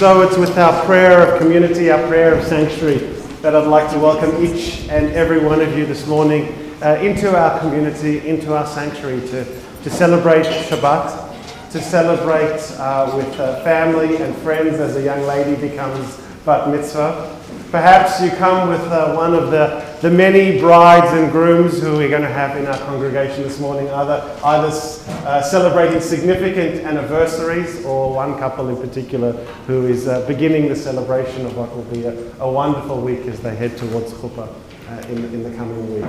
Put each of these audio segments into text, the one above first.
so it's with our prayer of community, our prayer of sanctuary, that I'd like to welcome each and every one of you this morning into our community, into our sanctuary, to celebrate Shabbat, to celebrate with family and friends as a young lady becomes bat mitzvah. Perhaps you come with one of the many brides and grooms who we're going to have in our congregation this morning, either celebrating significant anniversaries, or one couple in particular who is beginning the celebration of what will be a wonderful week as they head towards chuppah in the coming week.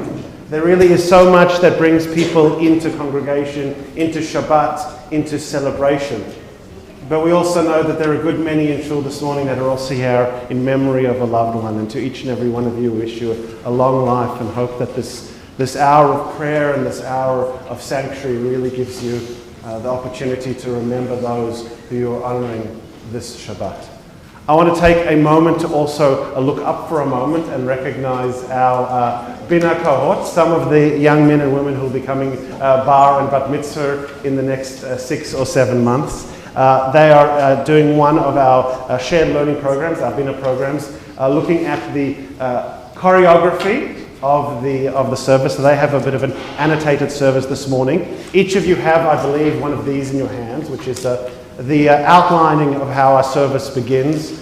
There really is so much that brings people into congregation, into Shabbat, into celebration. But we also know that there are a good many in shul this morning that are also here in memory of a loved one. And to each and every one of you, we wish you a long life and hope that this hour of prayer and this hour of sanctuary really gives you the opportunity to remember those who you are honoring this Shabbat. I want to take a moment to also look up for a moment and recognize our Bina cohort, some of the young men and women who will be coming bar and bat mitzvah in the next 6 or 7 months. They are doing one of our shared learning programs, our Bina programs, looking at the choreography of the service. So they have a bit of an annotated service this morning. Each of you have, I believe, one of these in your hands, which is the outlining of how our service begins.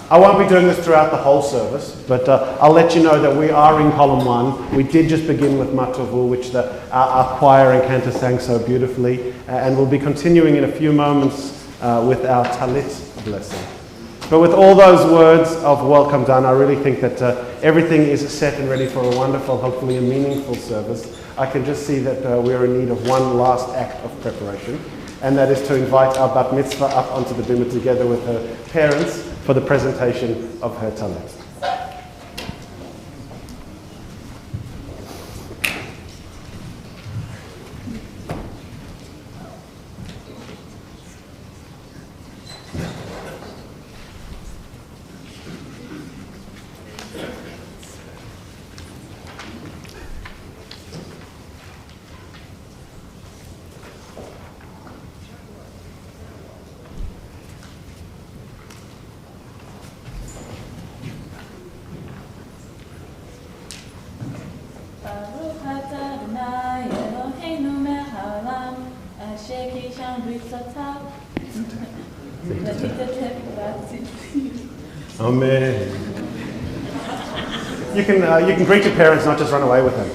I won't be doing this throughout the whole service, but I'll let you know that we are in column 1. We did just begin with Matovu, which our choir and cantor sang so beautifully, and we'll be continuing in a few moments with our Talit blessing. But with all those words of welcome done, I really think that everything is set and ready for a wonderful, hopefully a meaningful service. I can just see that we're in need of one last act of preparation, and that is to invite our bat mitzvah up onto the bimah together with her parents for the presentation of her talit. Amen. You can greet your parents, not just run away with them.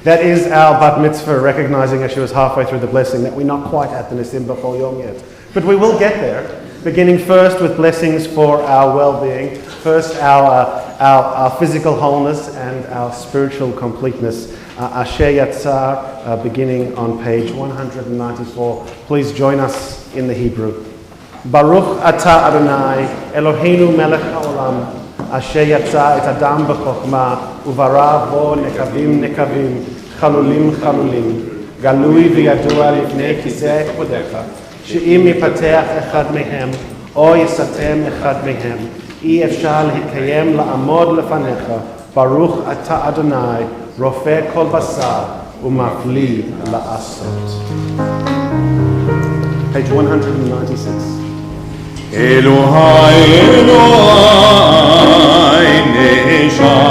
That is our bat mitzvah, recognizing as she was halfway through the blessing that we're not quite at the Nisim B'chol Yom yet. But we will get there, beginning first with blessings for our well-being, first our physical wholeness and our spiritual completeness. Asher Yatzar, beginning on page 194. Please join us in the Hebrew. Baruch Ata Adonai, Eloheinu melech haolam, asher yatsa et adam b'chokhmah, uvara bo nekavim nekavim, chalulim chalulim, galui v'yadua lifnei kiseh kvodecha, she'im yipateach echad mehem, o yisatem echad mehem, אי אפשר להתקיים לעמוד לפניך, ברוך אתה אדוני, רופא כל בשר ומפליא לעשות. Page 196. אלוהי אלוהי נשמה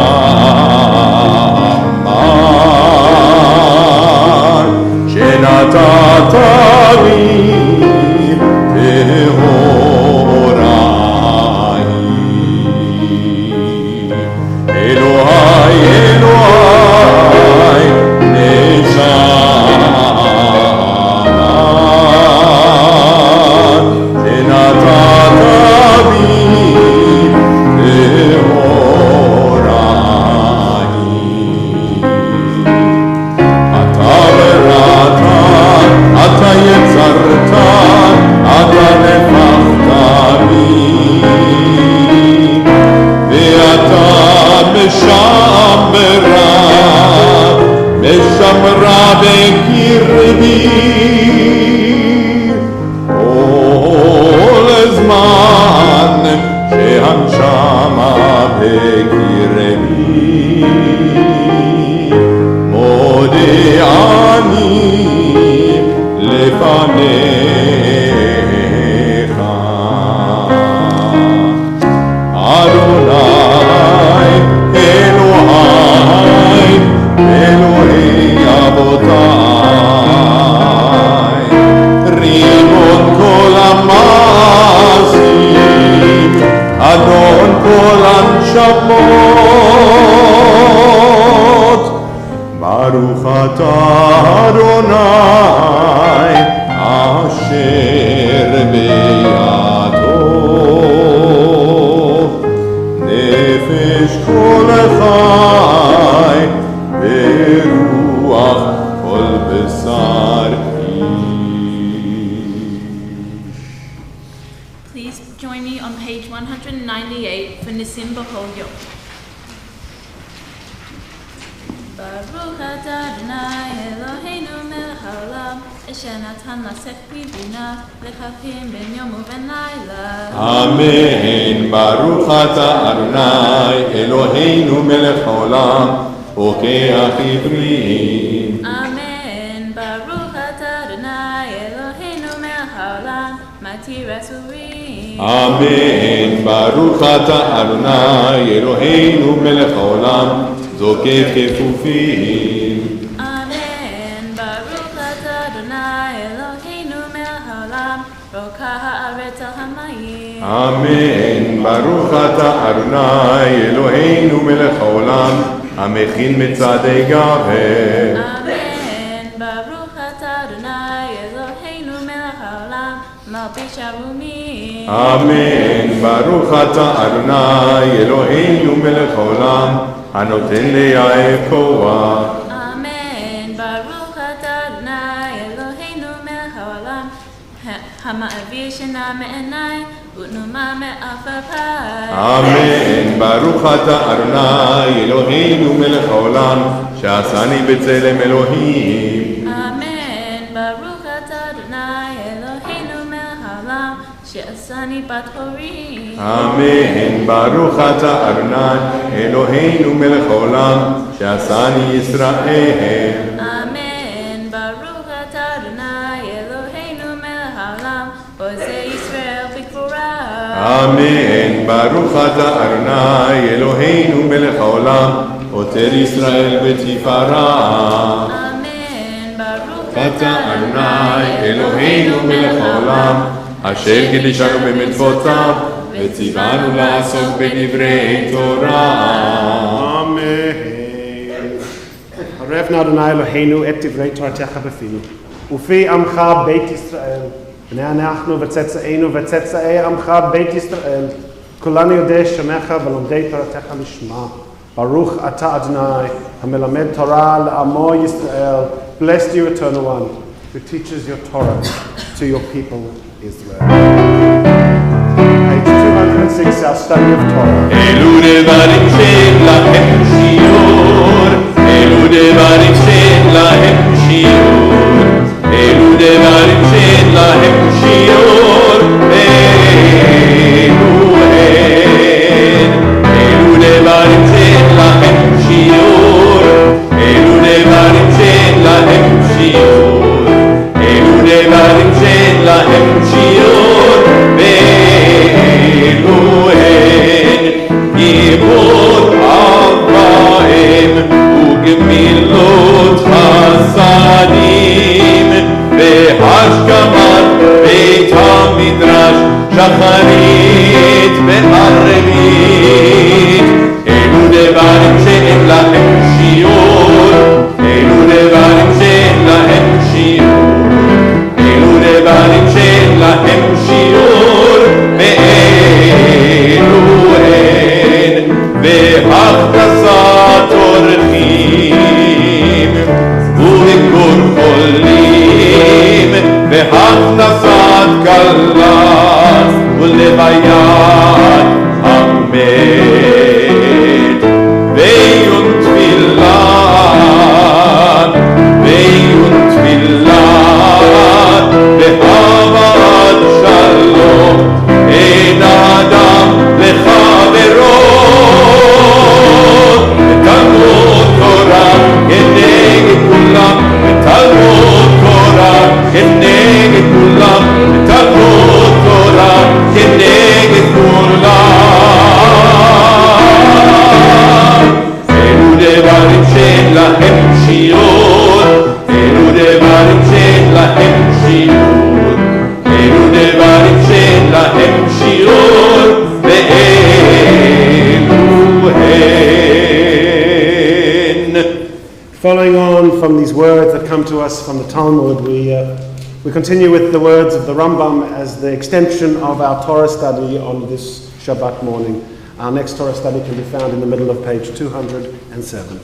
שנתת לי טהוראי אלוהי אלוהי נשמה אתה page 198 for Nisim B'Chol Yom. Baruch atah Adonai Eloheinu melech haolam asher natan lasech bina lekachim ben yom uben layla. Amen. Baruch atah Adonai Eloheinu melech haolam pokeach ivrim. Amen. Baruch atah Adonai Eloheinu melech haolam matir asurim. Amen. Baruch atah Adonai Eloheinu melech haolam זוקף כפופים. Amen. Baruch atah Adonai Eloheinu melech haolam roka haaretz al hamayim. אמן. ברוך אתה אדוני אלוהינו מלך העולם המכין מצעדי גבר. Amen. Baruch atah Adonai Eloheinu melech haolam malbish arumim. אמן. ברוך אתה אדוני אלוהינו מלך העולם הנותן ליעב כוח. Amen. Baruch atah Adonai Eloheinu melech haolam hama'avir shina me'enai u'numa me'afapai. אמן. ברוך אתה אדוני אלוהינו מלך העולם שעשני בצלם אלוהים. Amen. Baruch atah Adonai Eloheinu melech haolam she'asani bat horim. אמן. ברוך אתה אדוני אלוהינו מלך העולם שעשני ישראל. Amen. Baruch atah Adonai Eloheinu melech haolam oseh Yisrael b'gvura. אמן. ברוך אתה אדוני אלוהינו מלך העולם עוטר ישראל בתפארה. Amen. Baruch אתה אדוני אלוהינו מלך העולם אשר קידשנו במצוותיו וציוונו לעסוק בדברי תורה. Amen. ערב נא אדוני אלוהינו את דברי תורתך בפינו, ופי עמך בית ישראל, בני אנחנו וצאצאינו וצאצאי עמך בית ישראל, כולנו יודעי שמך ולומדי תורתך לשמה. ברוך אתה אדוני, המלמד תורה לעמו ישראל. Blessed you, eternal one, who teaches your Torah to your people Israel. Page 206, our study of Torah. אלו דברים שאין להם שיעור, אלו דברים שאין להם שיעור, אלו דברים שאין להם שיעור, אלו הן. אלו דברים שאין להם שיעור, אלו דברים שאין להם שיעור, אלו דברים שאין להם שיעור, ואלו הן. גיבור אברהם וגמילות חסדים והשכמת בית המדרש שחרית וערבית. אלו דברים שאין להם שיעור, אלו דברים שאין להם שיעור, אלו דברים שאין להם שיעור, ואלו הן. והכנסת אורחים וביקור חולים והכנסת כלה ולוויית המת ויום תפילה ויום תפילה ואהבת שלום אין אדם לחברו ותלמוד תורה כנגד כולם ותלמוד תורה כנגד כולם ותלמוד תורה כנגד כולם. אלו דברים שאין להם שיעור, אלו דברים שאין להם שיעור, אלו דברים שאין להם שיעור, ואלו הן. Following on from these words that come to us from the Talmud, we continue with the words of the Rambam as the extension of our Torah study on this Shabbat morning. Our next Torah study can be found in the middle of page 207.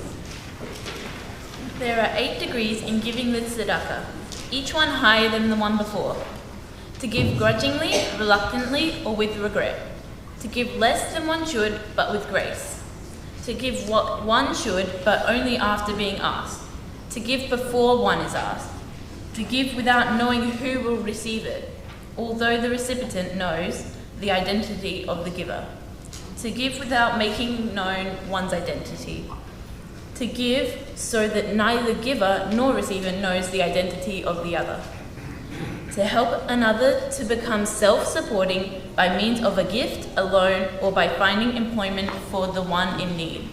There are 8 degrees in giving with tzedakah, each one higher than the one before. To give grudgingly, reluctantly, or with regret. to give less than one should, but with grace, to give what one should, but only after being asked, to give before one is asked, to give without knowing who will receive it, although the recipient knows the identity of the giver, to give without making known one's identity, to give so that neither giver nor receiver knows the identity of the other, to help another to become self-supporting by means of a gift, a loan, or by finding employment for the one in need.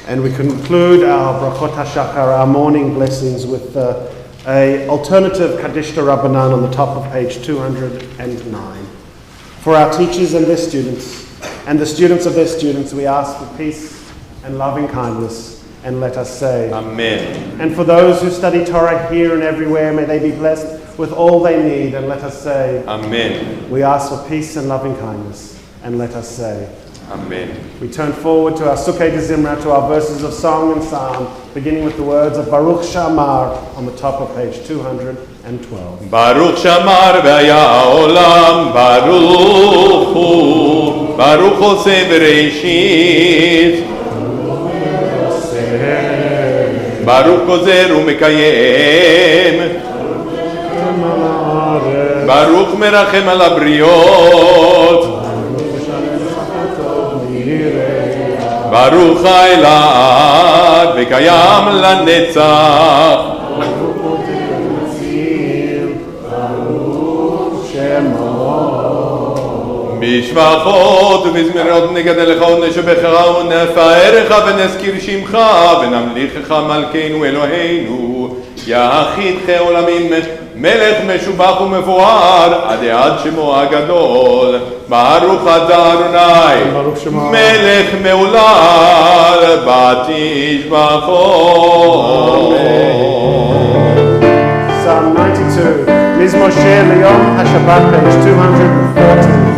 And we conclude our Brachot HaShachar, our morning blessings, with a alternative Kaddish Rabbanan on the top of page 209. For our teachers and their students, and the students of their students, we ask for peace and loving kindness, and let us say, Amen. And for those who study Torah here and everywhere, may they be blessed with all they need, and let us say, Amen. We ask for peace and loving kindness, and let us say, Amen. We turn forward to our Sukkah de Zimra, to our verses of song and psalm, beginning with the words of Baruch Shamar on the top of page 212. Baruch Shamar v'haya olam, Baruch hu, Baruch oseh bereishit, Baruch gozer u'mekayem, Baruch merachem al habriot, Baruch ha'elad v'kayam lanetzach, בשבחות ובזמירות נגדל לך ונשבחך ונפארך ונזכיר שמך ונמליכך מלכנו אלוהינו יחיד עולמים מלך משובח ומפואר עד שמו הגדול ברוך אתה אדוני מלך מעולל בתשבחו. Psalm 92, Mizmor Shir Liyom HaShabbat, page 214.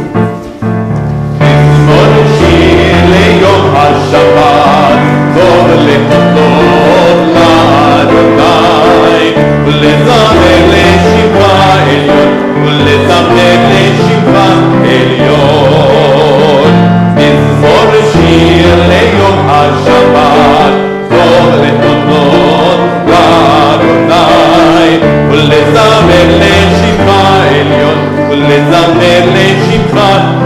ליום השבת, טוב להודות לאדוני, ולזמר לשמך עליון, ולזמר לשמך עליון. מזמור שיר ליום השבת, טוב להודות לאדוני, ולזמר לשמך עליון, ולזמר לשמך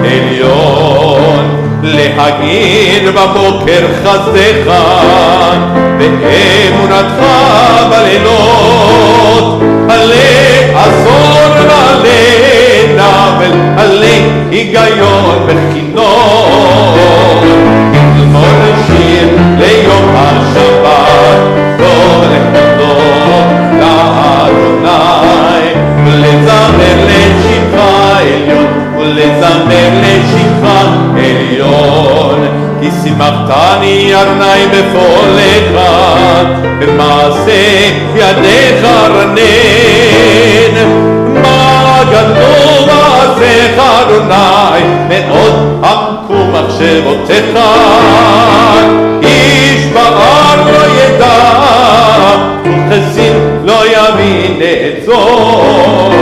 עליון. להגיד בבוקר חסדך ואמונתך בלילות עלי עשור ועלי נבל עלי היגיון וכינון מזמור שיר ליום השבת טוב להודות לאדוני ולזמר לשמך עליון ולזמר לשמך עליון כי שימחתני אדוני בפועלך במעשה ידיך רנן מה גדול מעשיך אדוני מאוד עמקו מחשבותיך איש בער לא ידע וחסין לא יבין את זאת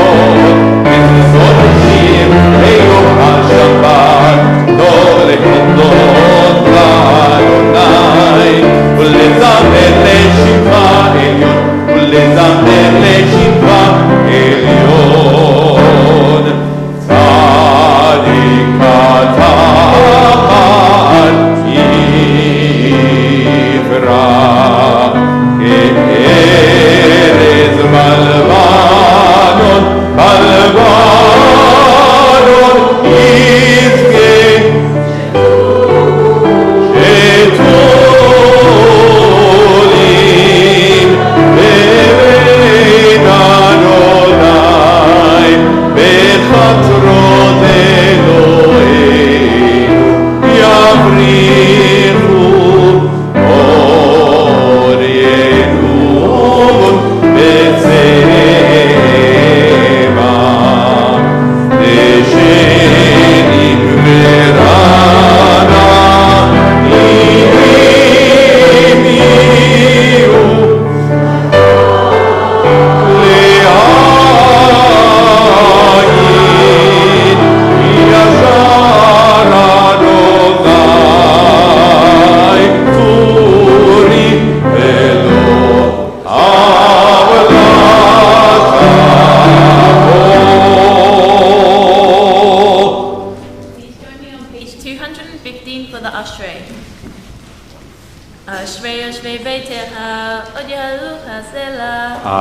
מזמור שיר ליום השבת טוב להודות לאדוני ולזמר לשמך עליון ולזמר לשמך עליון צדיק אתה יברח כארז בלבד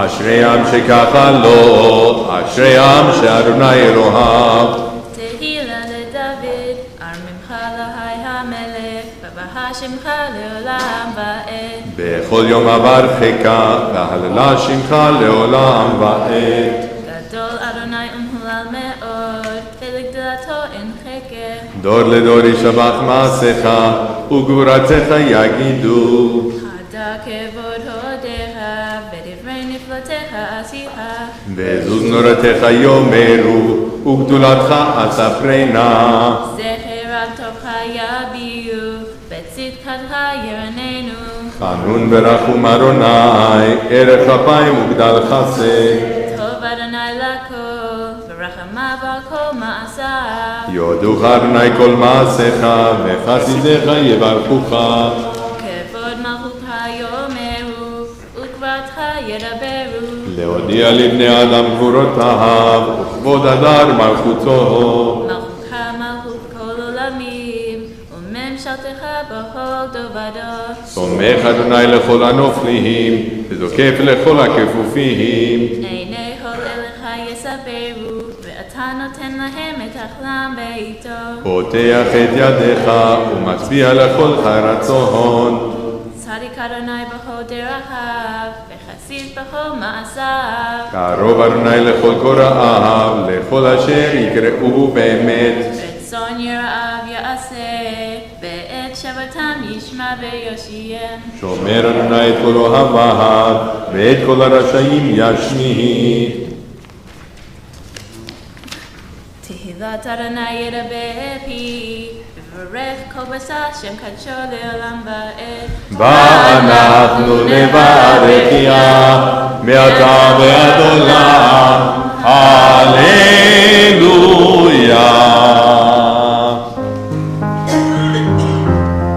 אשרי עם שככה לו, אשרי עם שאדוני אלוהיו. תהילה לדוד, ארממך להי המלך, ובהשמך לעולם ועד. בכל יום אברכך, והללה שמך לעולם ועד. גדול אדוני ומהולל מאוד, ולגדולתו אין חקר. דור לדור ישבח מעשיך, וגבורתך יגידו. חדה כבוד הודיך, ודברי נפלאותיך עשית. ועזוז נורתך יאמרו, וגדולתך אספרנה. זכר על טובך יביאו, בצדקתך ירננו. חנון ורחום אדוני, ערך אפיים וגדל חסד. טוב אדוני לכל, ורחמיו על כל מעשיו. יודוך אדוני כל מעשיך, וחסידיך יברכוך. כבוד מלכותך יאמרו, וגבורתך ידברו. להודיע לבני אדם גבורותיו, וכבוד הדר מלכותו. מלכותך מלכות כל עולמים, וממשלתך בכל דור. סומך אדוני לכל הנופלים, וזוקף לכל הכפופים. עיני כל אליך יספרו, ואתה נותן להם את אכלם בעיתו. פותח את ידיך, ומצביע לכל רצון. צדיק אדוני בכל דרכיו, וחסיד בכל מעשיו. קרוב אדוני לכל קוראיו, לכל אשר יקראו באמת. רצון יראיו יעשה, בעת שבתם ישמע ויושיע. שומר אדוני את כל אוהביו, ואת כל הרשעים ישמיד. תהילת אדוני ידבר פי, וברך כל בשר שם קדשו לעולם ועד. ואנחנו נברכיה, מעתה ועד עולם, הללויה.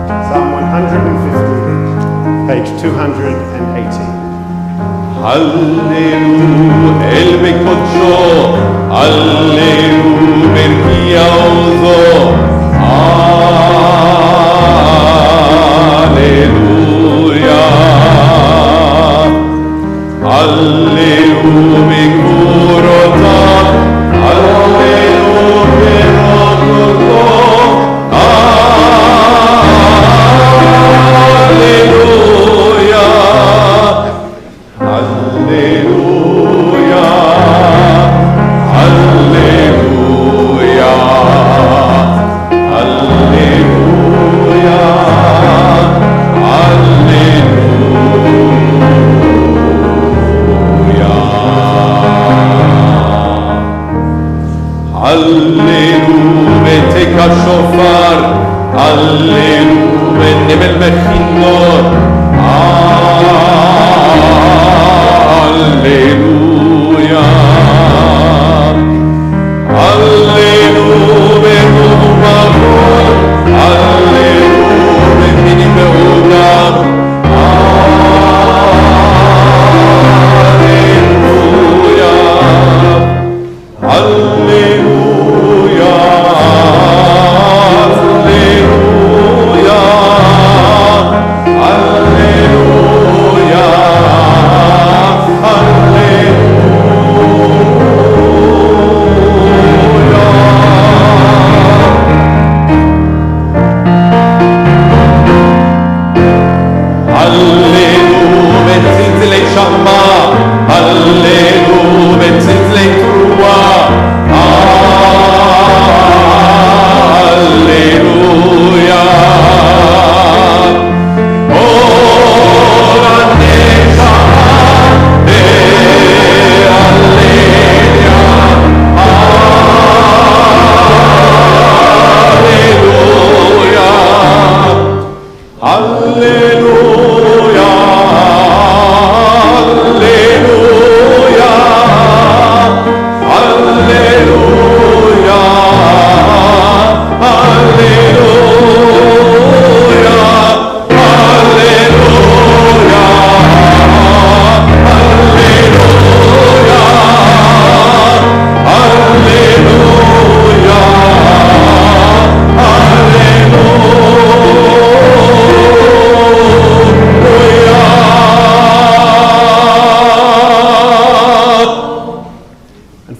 Psalm 150, page 280. הללו אל בקודשו, הללו ברכיה עוזו, הללויה. הללו בגבורותיו, הללו ברוחו, הללויה. הללויה.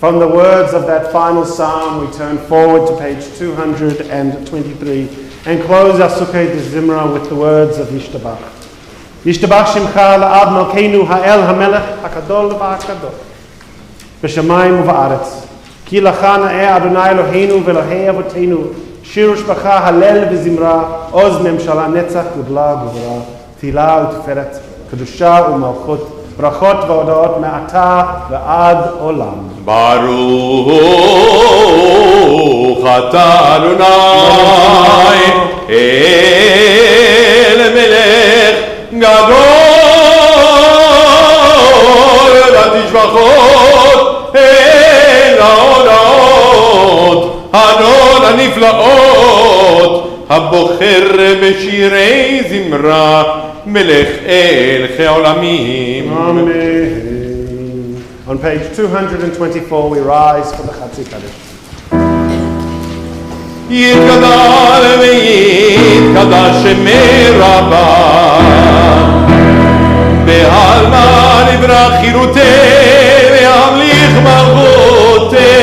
From the words of that final psalm, we turn forward to page 223 and close our Sukkah de Zimra with the words of Yishtabach. Yishtabach Shimcha la'ad Malkeinu ha'el ha'melech ha'kadol v'ha'kadol b'shamayim u'va'aretz ki lacha na'eh Adonai Eloheinu v'Elohei Avoteinu shir u'shbacha halel v'zimra oz memshala netzach gudla guvra tila u'tiferet kedusha u'malchut brachot v'odaot me'ata v'ad olam. Baruch atah Adonai el melech gadol v'tishbachot el ha'odot hadon הנפלאות הבוחר בשירי זמרה מלך אל כעולמים. Amen. On page 224 we rise for the Chatzi Kaddish. יתגדל ויתקדש שמי רבה בעלמא נברא חירותי וימליך מלכותי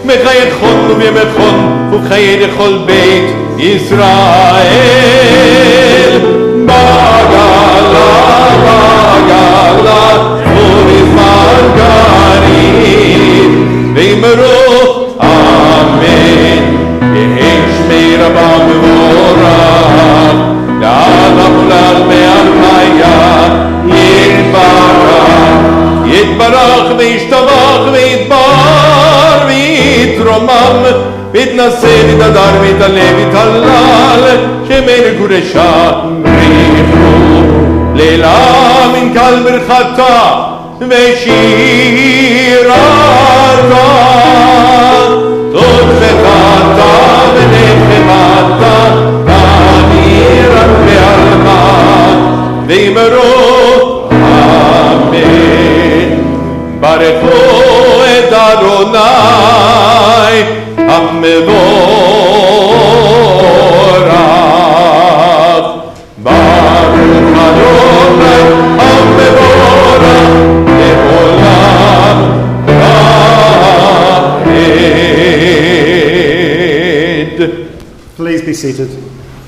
בחיי חון ובימי חון ובחיי לכל בית ישראל בגלה ובזמן גרים ואמרו אמן יהי שמי רבה מבורך לעד המולד מהחיה יתברך וישתבח ויתבר ויתרומם ויתנשא ויתהדר ויתעלה ויתהלל שמי קודשה ריחו לילה מן קל ברכתה ושירתה טוב וחתה ונחמתה תנירת בעלמה ואמרו אמן ברכו את אדוני המבורך ברוך אדוני המבורך לעולם ועד. Please be seated.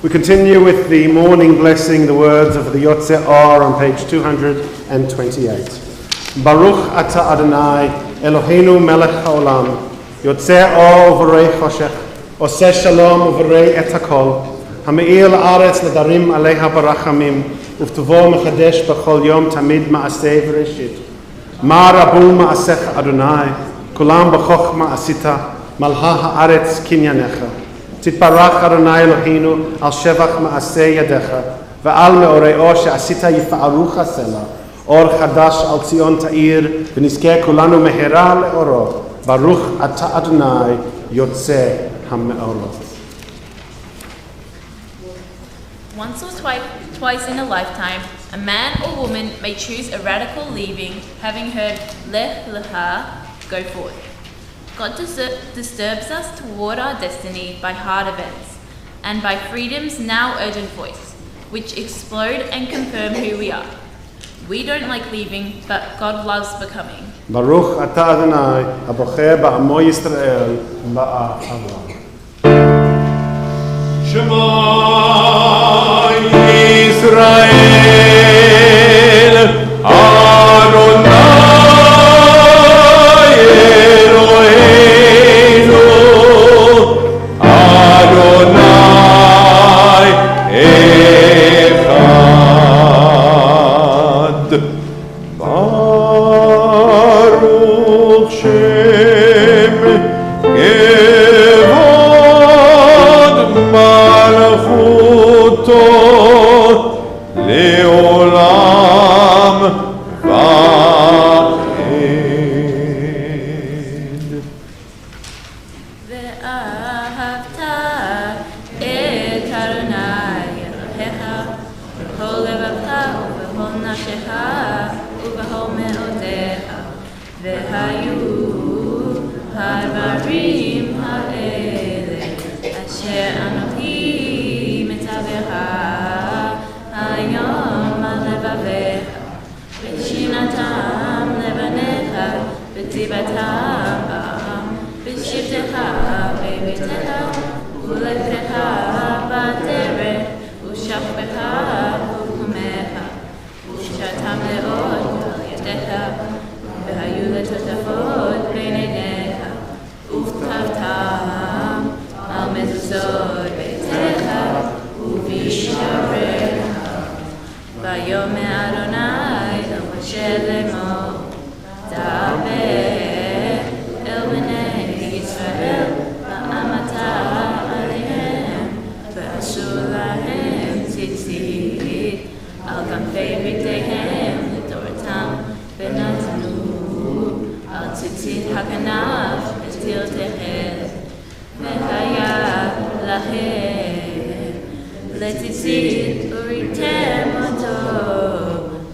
We continue with the morning blessing, the words of the Yotzei Or on page 228. Baruch atah Adonai Eloheinu melech haolam Yotzei Or u'vorei choshech oseh shalom u'vorei et hakol hameir la'aretz ledarim aleha barachamim uvtovo mechadesh b'chol yom tamid ma'aseh v'reshit ma rabu ma'asech Adonai kulam b'chochma asita malha ha'aretz kinyanecha תתברך אדוני אלוהינו על שבח מעשי ידיך ועל מאורעו שעשית יפארו חסלה אור חדש על ציון תאיר ונזכה כולנו מהרה לאורו ברוך אתה אדוני יוצא המאורות. Once or twice in a lifetime, a man or woman may choose a radical leaving, having heard Lech Lecha, go forth. God disturbs us toward our destiny by hard events, and by freedom's now urgent voice, which explode and confirm who we are. We don't like leaving, but God loves becoming. Baruch atah Adonai, הבוחר בעמו ישראל, באהבה. Shema Yisrael, Adonai Eloheinu, Adonai Echad. Baruch Shem Kevod Malchuto Leolam Va'ed. ואהבת את אדוני אלוהיך בכל לבבך ובכל נפשך ובכל מאודיך והיו הדברים האלה אשר אנוכי מצווך היום על לבביך ושינתם לבניך וסיבתם בעם, בשבתך בביתך, ולכתך בדרך, ושכבך ובקומך, ושרתם מאוד על ידיך, והיו לטוטפות בין עיניך, וכתבתם על מזוזות ביתך, ובשעריך. ויאמר אדוני אל משה לאמור, דבר אל בני ישראל, ואמרת עליהם, ועשו להם ציצית על כנפי ביתיהם לתורתם, ונתנו על ציצית הכנף את תלתיהם, והיה להם לציצית וריתם אותו,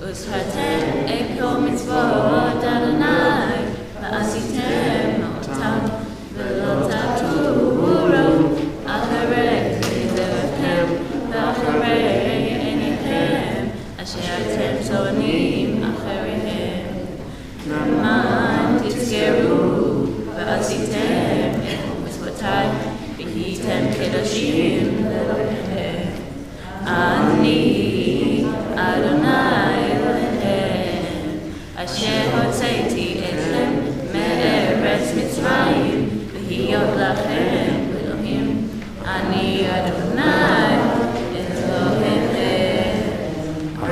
וזכרתם את כל מצוות אדוני, ועשיתם אותם, ולא תטורו אחרי לבבכם, ואחרי עיניכם, אשר אתם שונאים אחריהם. למען תזכרו, ועשיתם את מצוותיי, והייתם קדושים לאלוהיכם. אני אדוני אלוהיכם, אשר הוצאתי אתכם מארץ מצרים, להיות לכם אלוהים. אני אדוני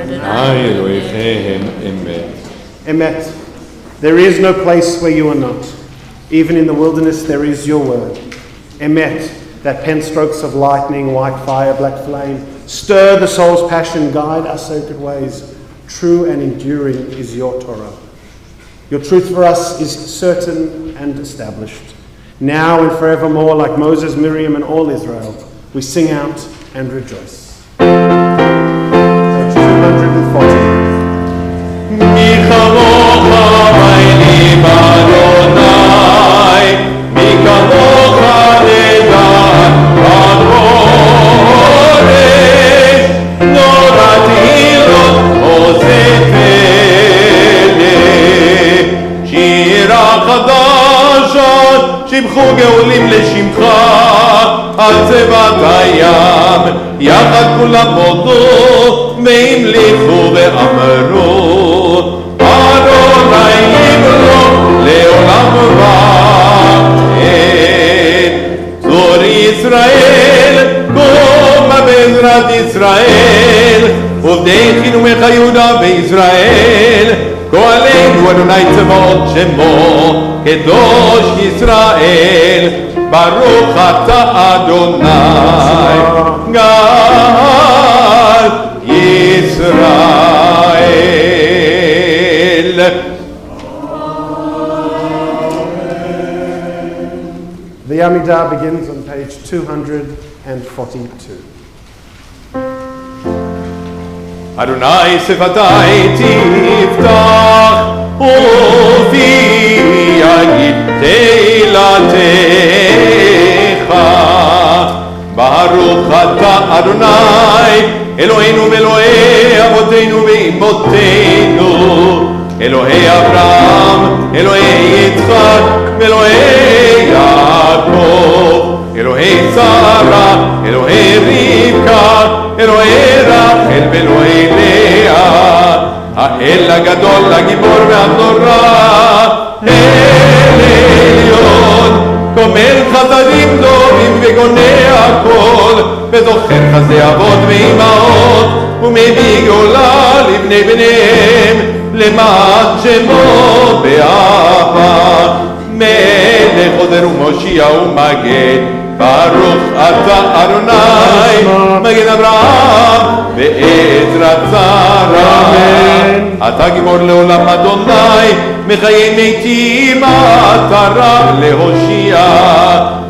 Adonai Elohim Emet. Emet. There is no place where you are not. Even in the wilderness there is your word. Emet, that pen strokes of lightning, white fire, black flame, stir the soul's passion, guide our sacred ways. True and enduring is your Torah. Your truth for us is certain and established. Now and forevermore, like Moses, Miriam, and all Israel, we sing out and rejoice. Page 240. שבחו גאולים לשמך על צבאת הים, יחד כולם מודו והמליכו ואמרו, אדוני ימלוך לעולם ועד. צור ישראל, קומה בעזרת ישראל, עובדי חינומך יהודה וישראל, גואלנו אדוני צבאות שמו, קדוש ישראל, ברוך אתה אדוני, גאל ישראל. The Amidah begins on page 242. אדוני שפתי תפתח ופי יגיד תהילתך. ברוך אתה אדוני אלוהינו ואלוהי אבותינו ואמותינו, אלוהי אברהם, אלוהי יצחק ואלוהי יעקב, אלוהי שרה, אלוהי רבקה, אלוהי רחל ואלוהי לאה, האל הגדול, הגיבור והנורא, אל עליון, כומל חסדים טובים וגונה הכל, וזוכר חסדי אבות ואימהות, ומביא גאולה לבני בניהם, למען שמו באהבה, מלך עוזר ומושיע ומגן. ברוך אתה אדוני מגן אברהם ועזרת שרה. אתה גיבור לעולם אדוני, מחיי מתים אתה רב להושיע.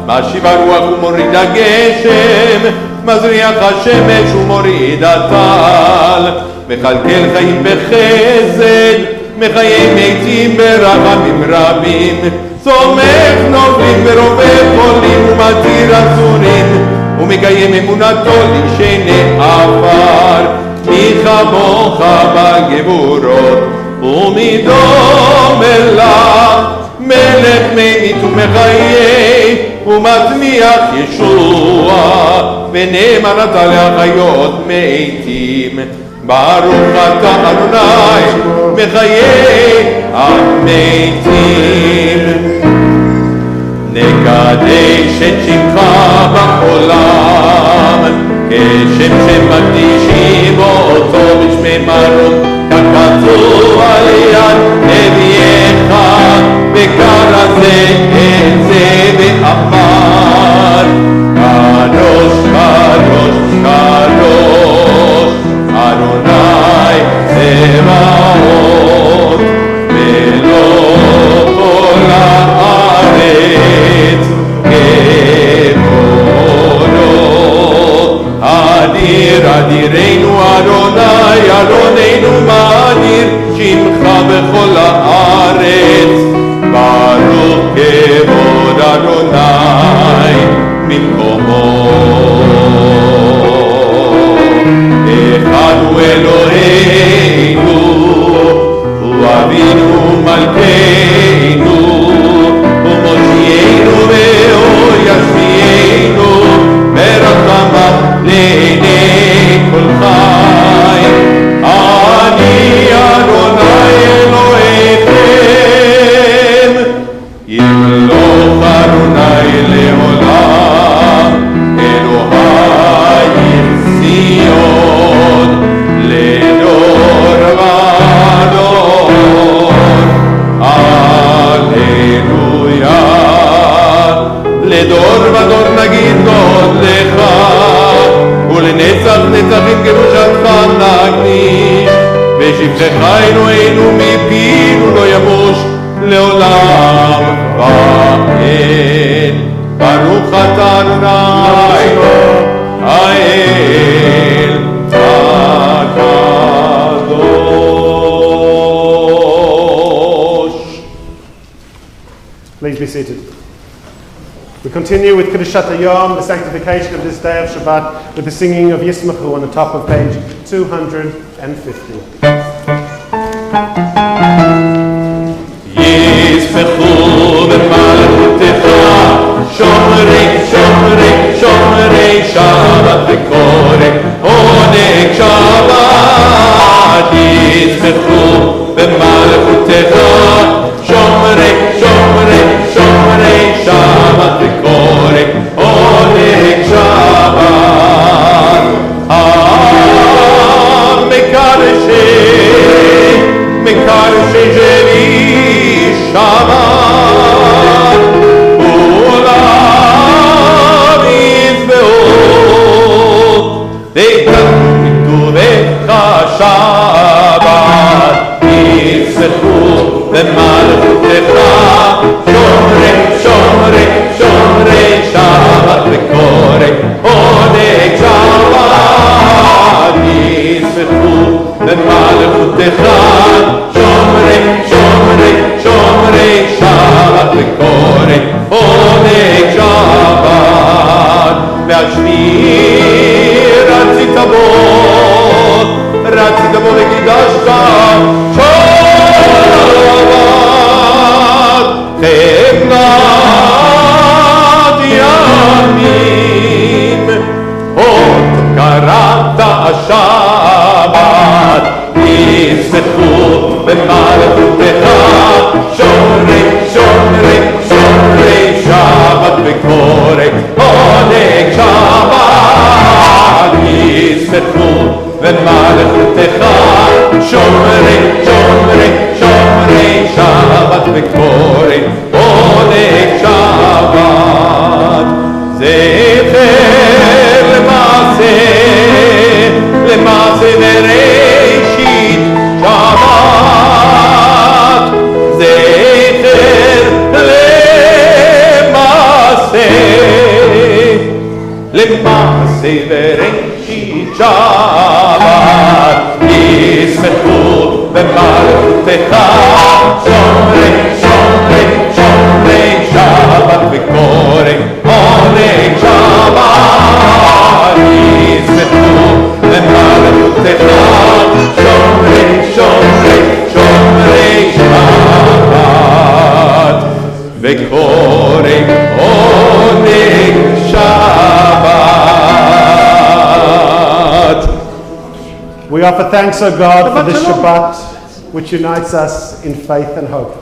משיב הרוח ומוריד הגשם, מזריח השמש ומוריד הטל. מכלכל חיים בחסד, מחיי מתים ברחמים רבים. סומך נופלים ורופא חולים ומתיר אסורים, ומקיים אמונתו לשני עפר. מי כמוך בגבורות ומי דומה לך, מחיה ומצמיח ישוע ונאמנת להחיות מתים. ברוך אתה אדוני מחיי המתים. נקדש את שמך בעולם כשם שמקדישים אותו בשמי מרום ככתוב על יד נביאך וקרא זה את זה ואמר קדוש קדוש קדוש אדוני צבאות מלוא כל הארץ כבודו אדיר אדירנו אדוני אדוננו מאדיר שמך בכל הארץ ברוך כבוד אדוני במקומו. אחד הוא אלוהינו הוא אבינו מלכנו הוא מושיענו והוא ישמיענו ברחמיו לעיני כל חי. אני אדוני אלוהיכם ימלוך אדוני לעולם אלוהי ציון לדור ודור הללויה. לדור ודור נגיד גודלך ולנצח נצחים קדושתך נקדיש ושבחך אלוהינו מפינו לא ימוש לעולם ועד. ברוך אתה אדוני האל הקדוש. Please be seated. We continue with Kedushat Hayom, the sanctification of this day of Shabbat, with the singing of Yismachu on the top of page 250. ישמחו במלכותך שומרי שומרי שומרי שבת וקורא עונג שבת. ישמחו במלכותך שומרי שומרי שומרי שבת וקורא עונג שבת. מקדשי שלי שבת כולם יזבחו ויקדמו מכתובך שבת. ישמחו במלכותך שומרי שומרי שומרי שבת וקורא עונג שבת. ישמחו במלכותך שומרי שומרי שומרי שבת וקורא עונג שבת. ועל שמי רצית בו וקידשת שבת חמדת ימים עוד קראת השבת. ישמחו במלכותך שומרי שומרי שומרי שבת וקורא עונג שבת. ישמחו במלכותך שומרי שומרי שומרי שבת וקורא עונג שבת. זכר למעשה בראשית שבת. זכר למעשה בראשית שבת. ישמחו במלכותך שומרי שומרי שומרי שבת וקורא עונג שבת. ישמחו במלכותך שומרי שומרי שומרי שבת וקורא We offer thanks, O God, for this Shabbat Shabbat, which unites us in faith and hope.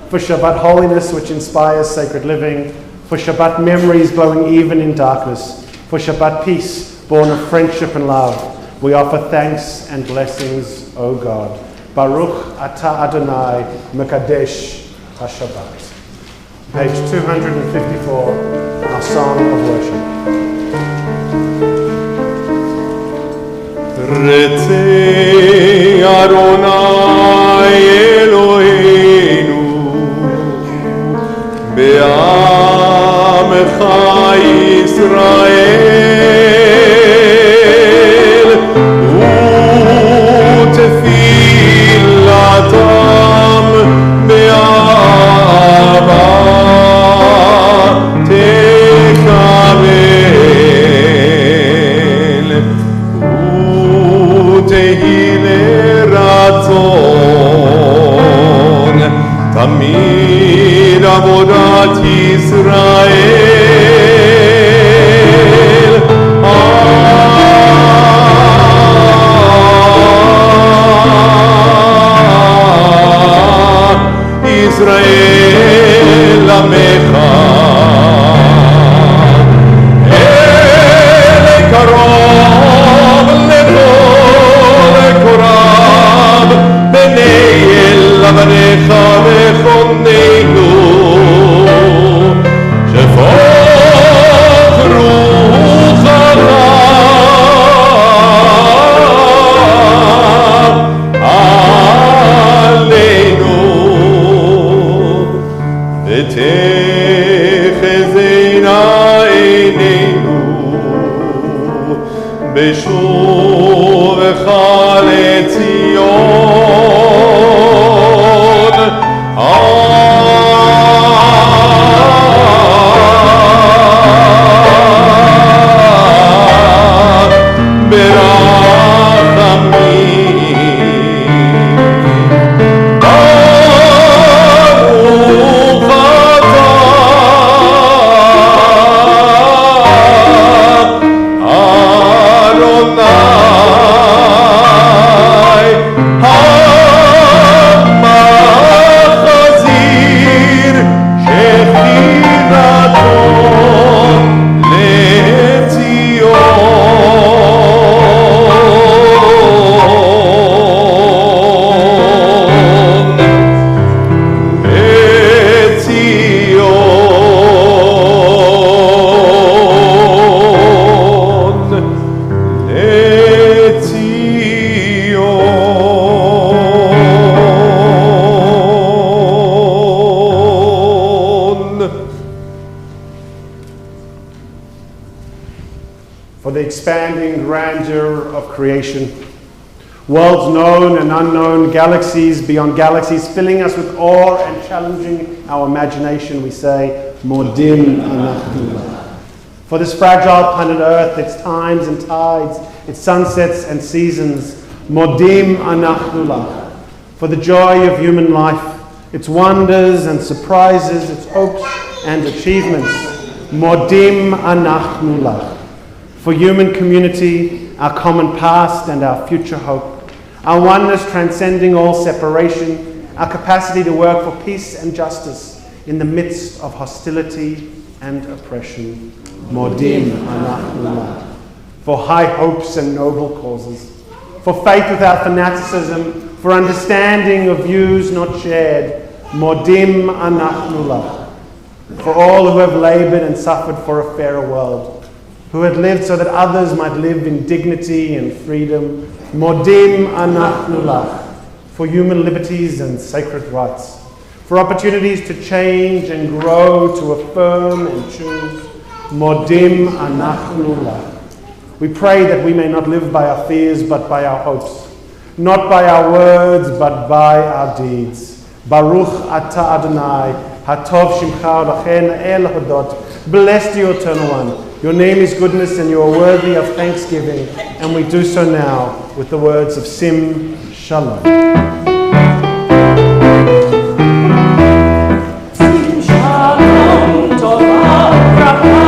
For Shabbat holiness, which inspires sacred living. For Shabbat memories glowing even in darkness. For Shabbat peace, born of friendship and love. We offer thanks and blessings, O God. Baruch atah Adonai Mekadesh HaShabbat. Page 254, our song of worship. Retzei Adonai Eloheinu Be'amecha Yisrael U'tefilatam be'ava tekabel U'tehile ratzon Tamid avodat Yisrael Israel Amecha Ele karov lekol korab Bnei el avanecha vechonneinu Shefoch ruchacha Aleinu ותחזינה עינינו בשובך לציון Expanding grandeur of creation, worlds known and unknown, galaxies beyond galaxies, filling us with awe and challenging our imagination, we say, Modim Anachnu. For this fragile planet Earth, its times and tides, its sunsets and seasons, Modim Anachnu Lach. For the joy of human life, its wonders and surprises, its hopes and achievements, Modim Anachnu Lach. For human community, our common past and our future hope, our oneness transcending all separation, our capacity to work for peace and justice in the midst of hostility and oppression. Modim Anachnu Lach. For high hopes and noble causes, for faith without fanaticism, for understanding of views not shared. Modim Anachnu Lach. For all who have labored and suffered for a fairer world, who had lived so that others might live in dignity and freedom. Modim Anachnu Lach. For human liberties and sacred rights, for opportunities to change and grow, to affirm and choose. Modim Anachnu Lach. We pray that we may not live by our fears but by our hopes, not by our words but by our deeds. Baruch atah Adonai, hatov shimcha lachen el hodot. Blessed you, Eternal One. Your name is goodness and you are worthy of thanksgiving, and we do so now with the words of Sim Shalom. Sim Shalom Tova Bracha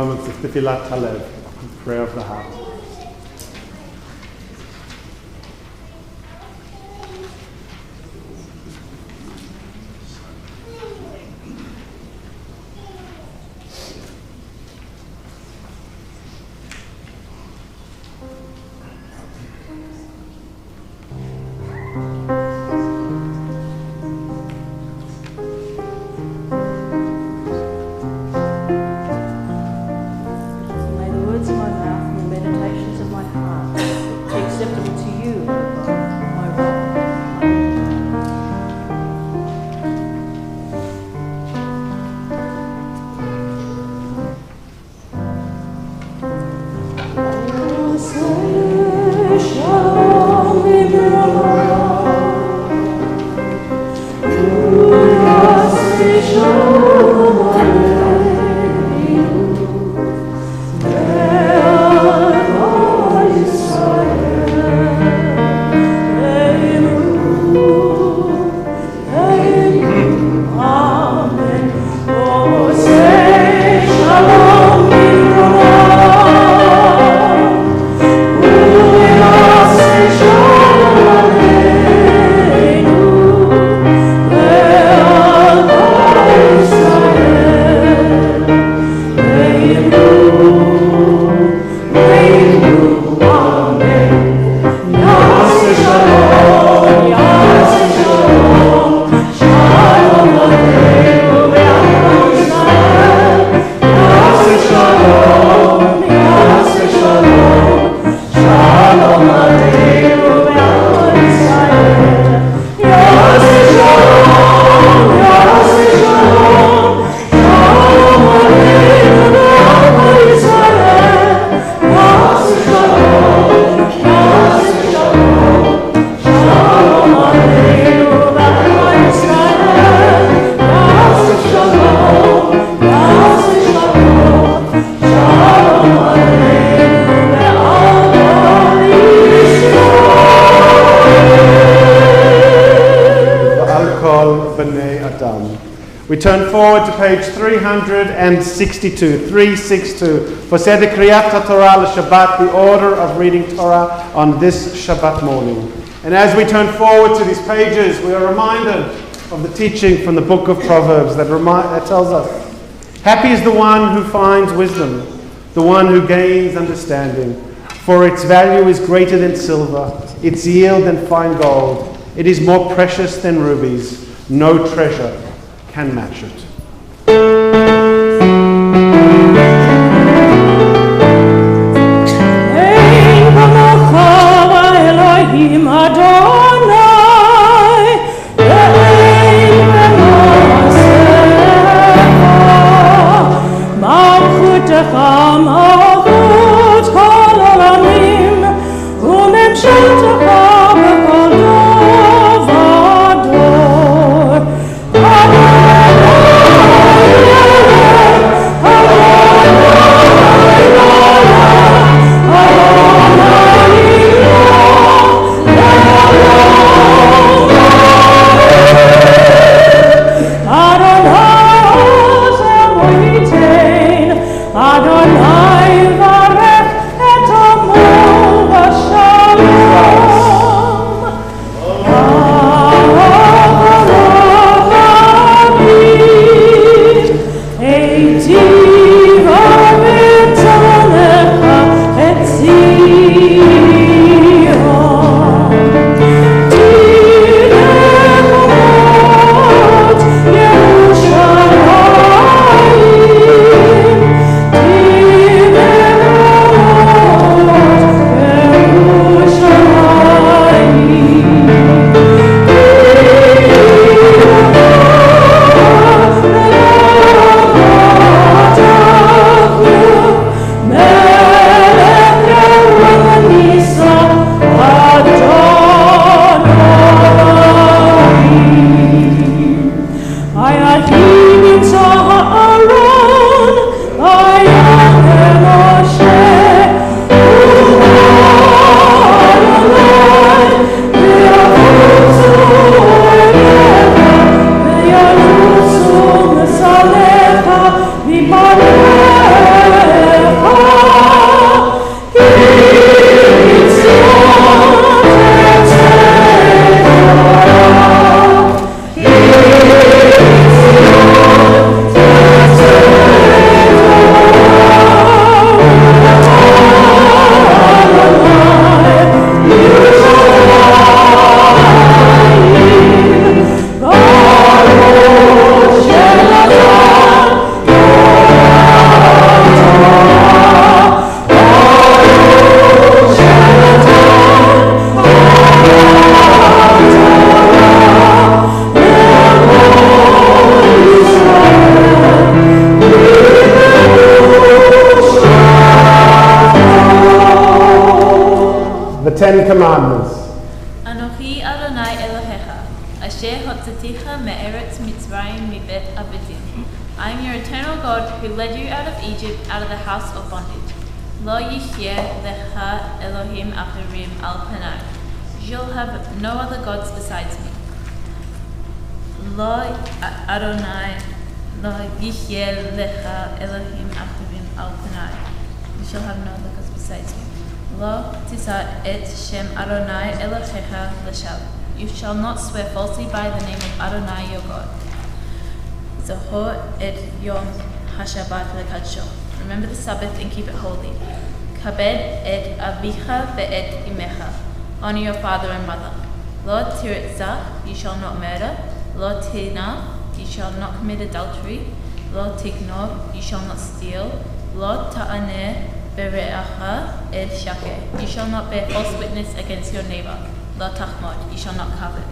moments of Tefillat Halev, prayer of the heart. We turn forward to page 362, 362, for Seder Kriyat Torah Shabbat, the order of reading Torah on this Shabbat morning. And as we turn forward to these pages, we are reminded of the teaching from the book of Proverbs that tells us, happy is the one who finds wisdom, the one who gains understanding, for its value is greater than silver, its yield than fine gold. It is more precious than rubies. No treasure can match it. Oh, Ten Commandments. Anochi Adonai Elohecha, asher hotzaticha me'eretz Mitzrayim mibet avitim. I am your eternal God who led you out of Egypt, out of the house of bondage. Lo yishye lecha Elohim acherim al panai. You shall have no other gods besides me. Lo Adonai, lo yishye lecha Elohim acherim al panai. You shall have no other gods besides me. Lo tisa et shem Adonai Elohecha l'shal. You shall not swear falsely by the name of Adonai your God. Zahor et yom hashabat lekadsho. Remember the Sabbath and keep it holy. Kabed et avicha ve'et imecha. Honor your father and mother. Lo tiritzah, you shall not murder. Lo tina, you shall not commit adultery. Lo tignov, you shall not steal. Lo ta'aneh bere'acha el shakeh. You shall not bear false witness against your neighbor. Lo tachmod, you shall not covet.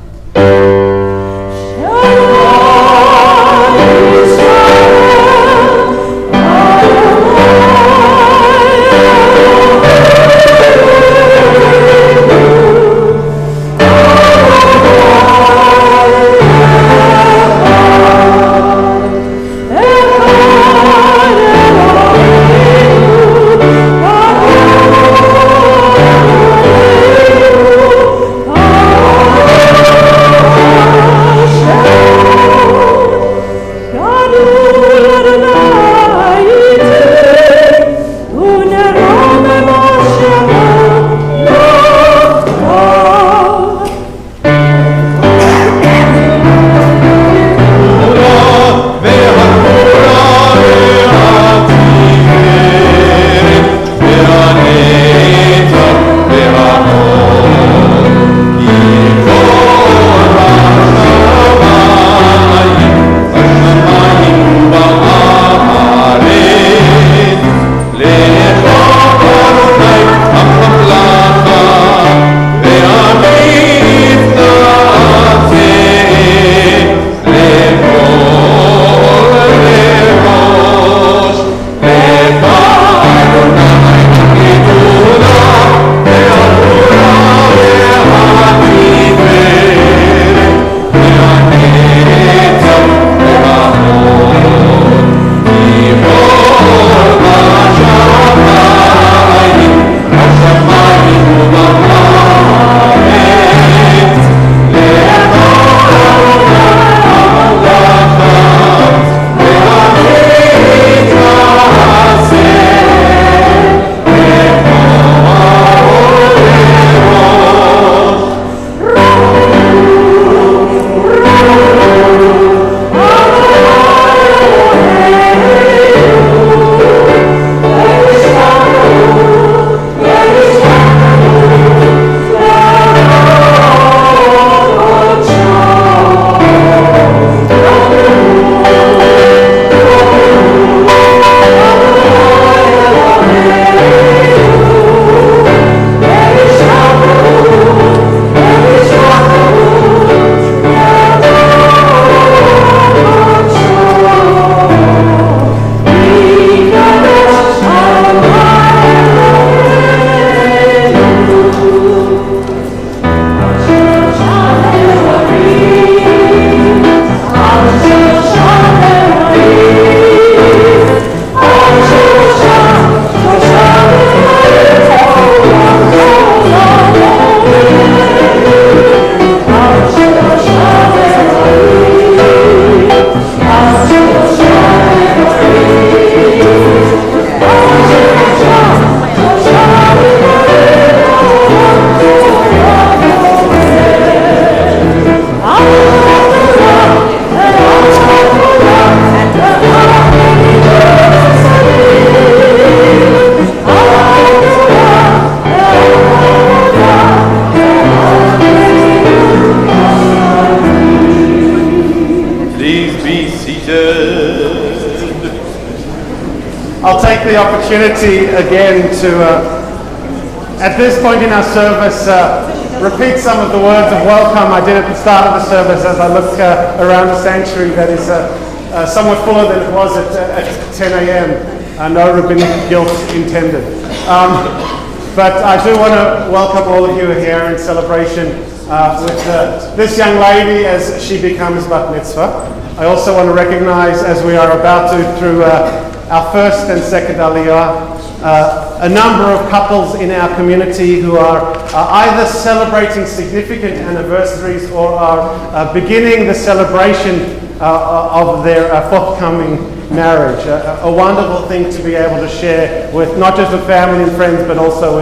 I'll take the opportunity again to, at this point in our service, repeat some of the words of welcome I did at the start of the service as I look around the sanctuary that is somewhat fuller than it was at 10 a.m. No rabbinic guilt intended. But I do want to welcome all of you here in celebration with this young lady as she becomes bat mitzvah. I also want to recognize, as we are about to through our first and second aliyah, a number of couples in our community who are either celebrating significant anniversaries or are beginning the celebration of their forthcoming marriage. A wonderful thing to be able to share with not just with family and friends, but also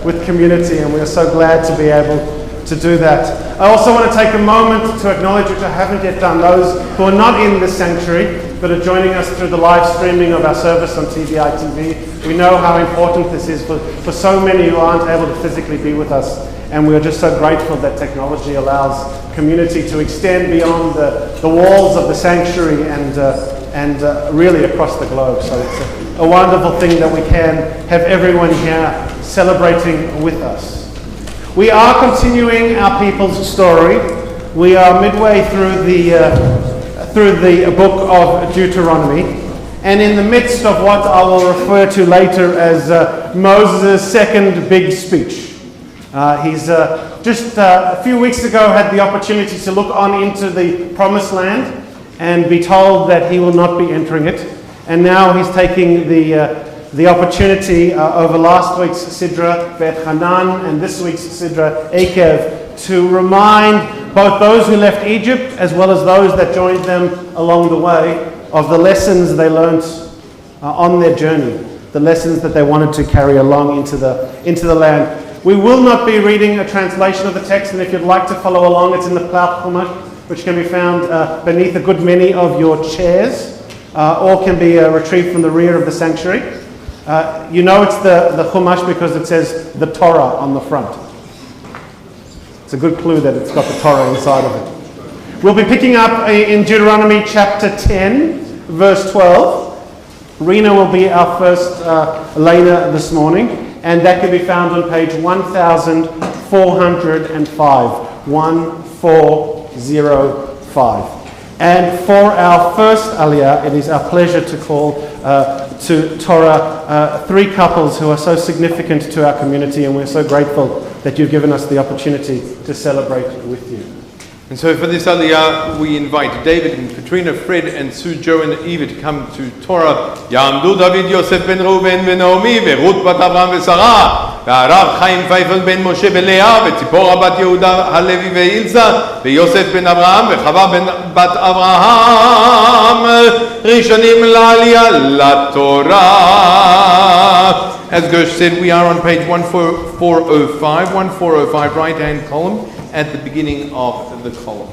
with community, and we are so glad to be able to do that. I also want to take a moment to acknowledge, which I haven't yet done, those who are not in the sanctuary but are joining us through the live streaming of our service on TVI TV. We know how important this is for so many who aren't able to physically be with us, and we are just so grateful that technology allows community to extend beyond the walls of the sanctuary and really across the globe. So it's a wonderful thing that we can have everyone here celebrating with us. We are continuing our people's story. We are midway through the book of Deuteronomy, and in the midst of what I will refer to later as Moses' second big speech. He's just a few weeks ago had the opportunity to look on into the promised land and be told that he will not be entering it, and now he's taking the opportunity over last week's Sidra Beit Hanan and this week's Sidra Ekev to remind both those who left Egypt as well as those that joined them along the way of the lessons they learnt on their journey, the lessons that they wanted to carry along into the land. We will not be reading a translation of the text, and if you'd like to follow along, it's in the Plough Chumash, which can be found beneath a good many of your chairs, or can be retrieved from the rear of the sanctuary. You know it's the Chumash because it says the Torah on the front. It's a good clue that it's got the Torah inside of it. We'll be picking up in Deuteronomy chapter 10, verse 12. Rena will be our first Elena this morning, and that can be found on page 1405. 1405. And for our first aliyah, it is our pleasure to call to Torah three couples who are so significant to our community, and we're so grateful that you've given us the opportunity to celebrate with you. And so for this aliyah, we invite David and Katrina, Fred and Sue, Joe and Eva to come to Torah. Ya'amdu David Yosef ben Reuven ben Naomi, Ruth bat Avraham v'Sara, והרב חיים פייפל בן משה בלאה, וציפורה בת יהודה הלוי ואילזה, ויוסף בן אברהם, וחווה בת אברהם, ראשונים לעלייה לתורה. As Gersh said, we are on page 1405, right-hand column, at the beginning of the column.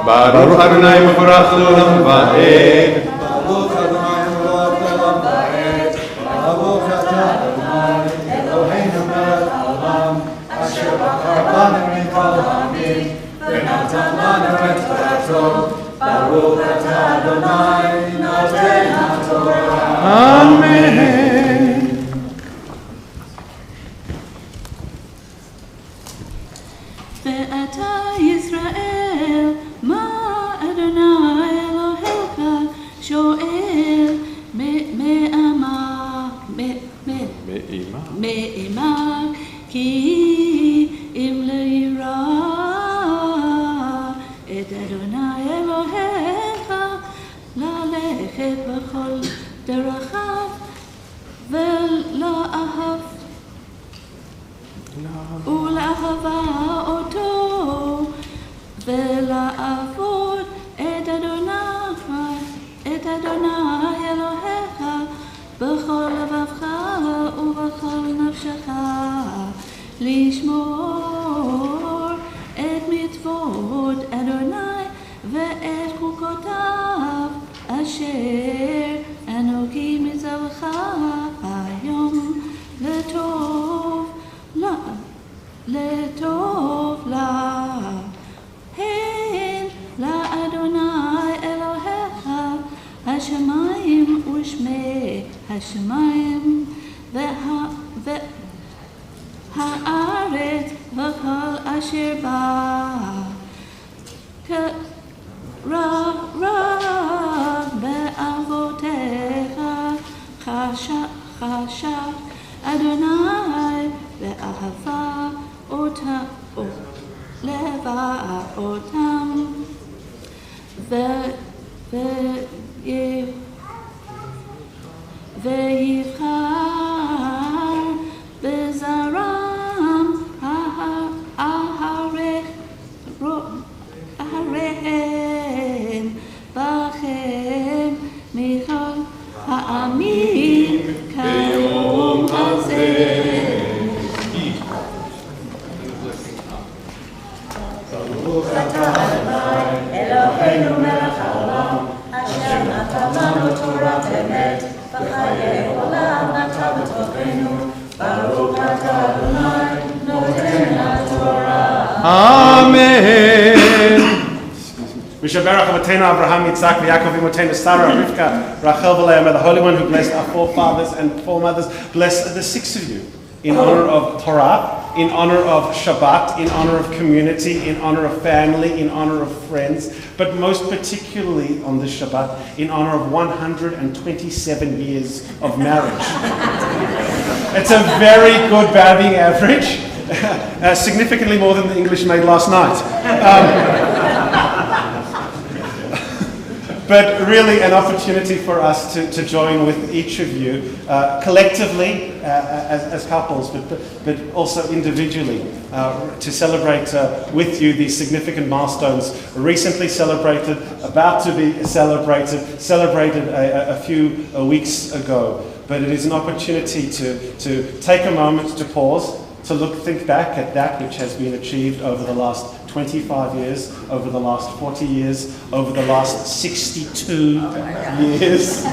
Baruch Adonai Mevorach L'olam Va'ed. Baruch Adonai Mevorach L'olam Va'ed. Baruch Atah Adonai Eloheinu melech haolam, asher bachar banu mikol ha'amim, v'natan lanu et Torato. Baruch Atah Adonai noten haTorah. Amen. ואתה ישראל, מה אדוני אלוהיך שואל מאימה, כי אם לירא את אדוני אלוהיך ללכת בכל דרכיו ולאהבה אותו ולעבוד את אדוני אלוהיך בכל לבבך ובכל נפשך, לשמור את מצוות אדוני ואת חוקותיו אשר אנוכי מצווך היום לטוב לה. הן לאדוני אלוהיך השמיים ושמיים השמיים והארץ וכל אשר בה. רק באבותיך חשב אדוני ואהבה לבה אותם ויבחר בזרם אחריהם בכם מכל העמים כיום הזה. ברוך אתה אדוני אלוהינו מלך העולם אשר נתן לנו תורת אמת וחיי עולם נטע בתוכנו. ברוך אתה אדוני נותן התורה. Amen. Mishaberach Avotenu Abraham, Yitzhak, Yaakov, Imotenu, Sarah, Rivka, Rachel, Leah, may the Holy One who blessed our forefathers and foremothers bless the six of you in honor of Torah, in honor of Shabbat, in honor of community, in honor of family, in honor of friends, but most particularly on this Shabbat, in honor of 127 years of marriage. It's a very good batting average, significantly more than the English made last night. But really an opportunity for us to join with each of you collectively as couples, but also individually to celebrate with you these significant milestones recently celebrated, about to be celebrated a few weeks ago. But it is an opportunity to take a moment to pause, to think back at that which has been achieved over the last 25 years, over the last 40 years, over the last 62 years,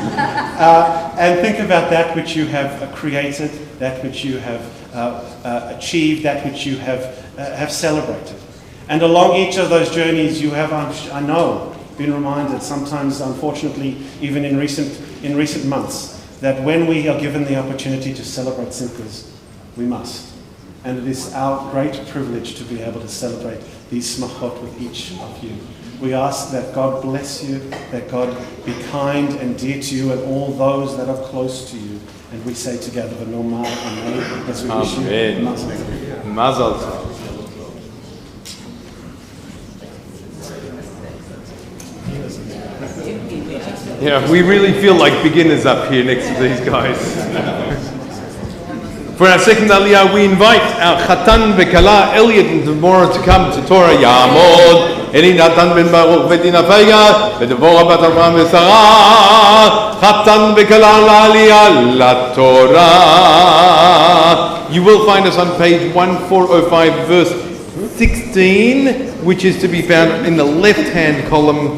and think about that which you have created, that which you have achieved, that which you have celebrated. And along each of those journeys you have, I know, been reminded, sometimes unfortunately even in recent months, that when we are given the opportunity to celebrate Simchas, we must. And it is our great privilege to be able to celebrate these smachot with each of you. We ask that God bless you, that God be kind and dear to you and all those that are close to you. And we say together, V'nomar Amen, as we wish you Mazel Tov. Mazel Tov. Yeah, we really feel like beginners up here next to these guys. For our second aliyah, we invite our Chatan Bekala, Elliot and Deborah to come to Torah. Ya'amod, Eli Natan ben Baruch, Vedina Faya, Deborah bat Avraham v'Sarah, Chatan Bekala la'aliyah la Torah. You will find us on page 1405, verse 16, which is to be found in the left-hand column.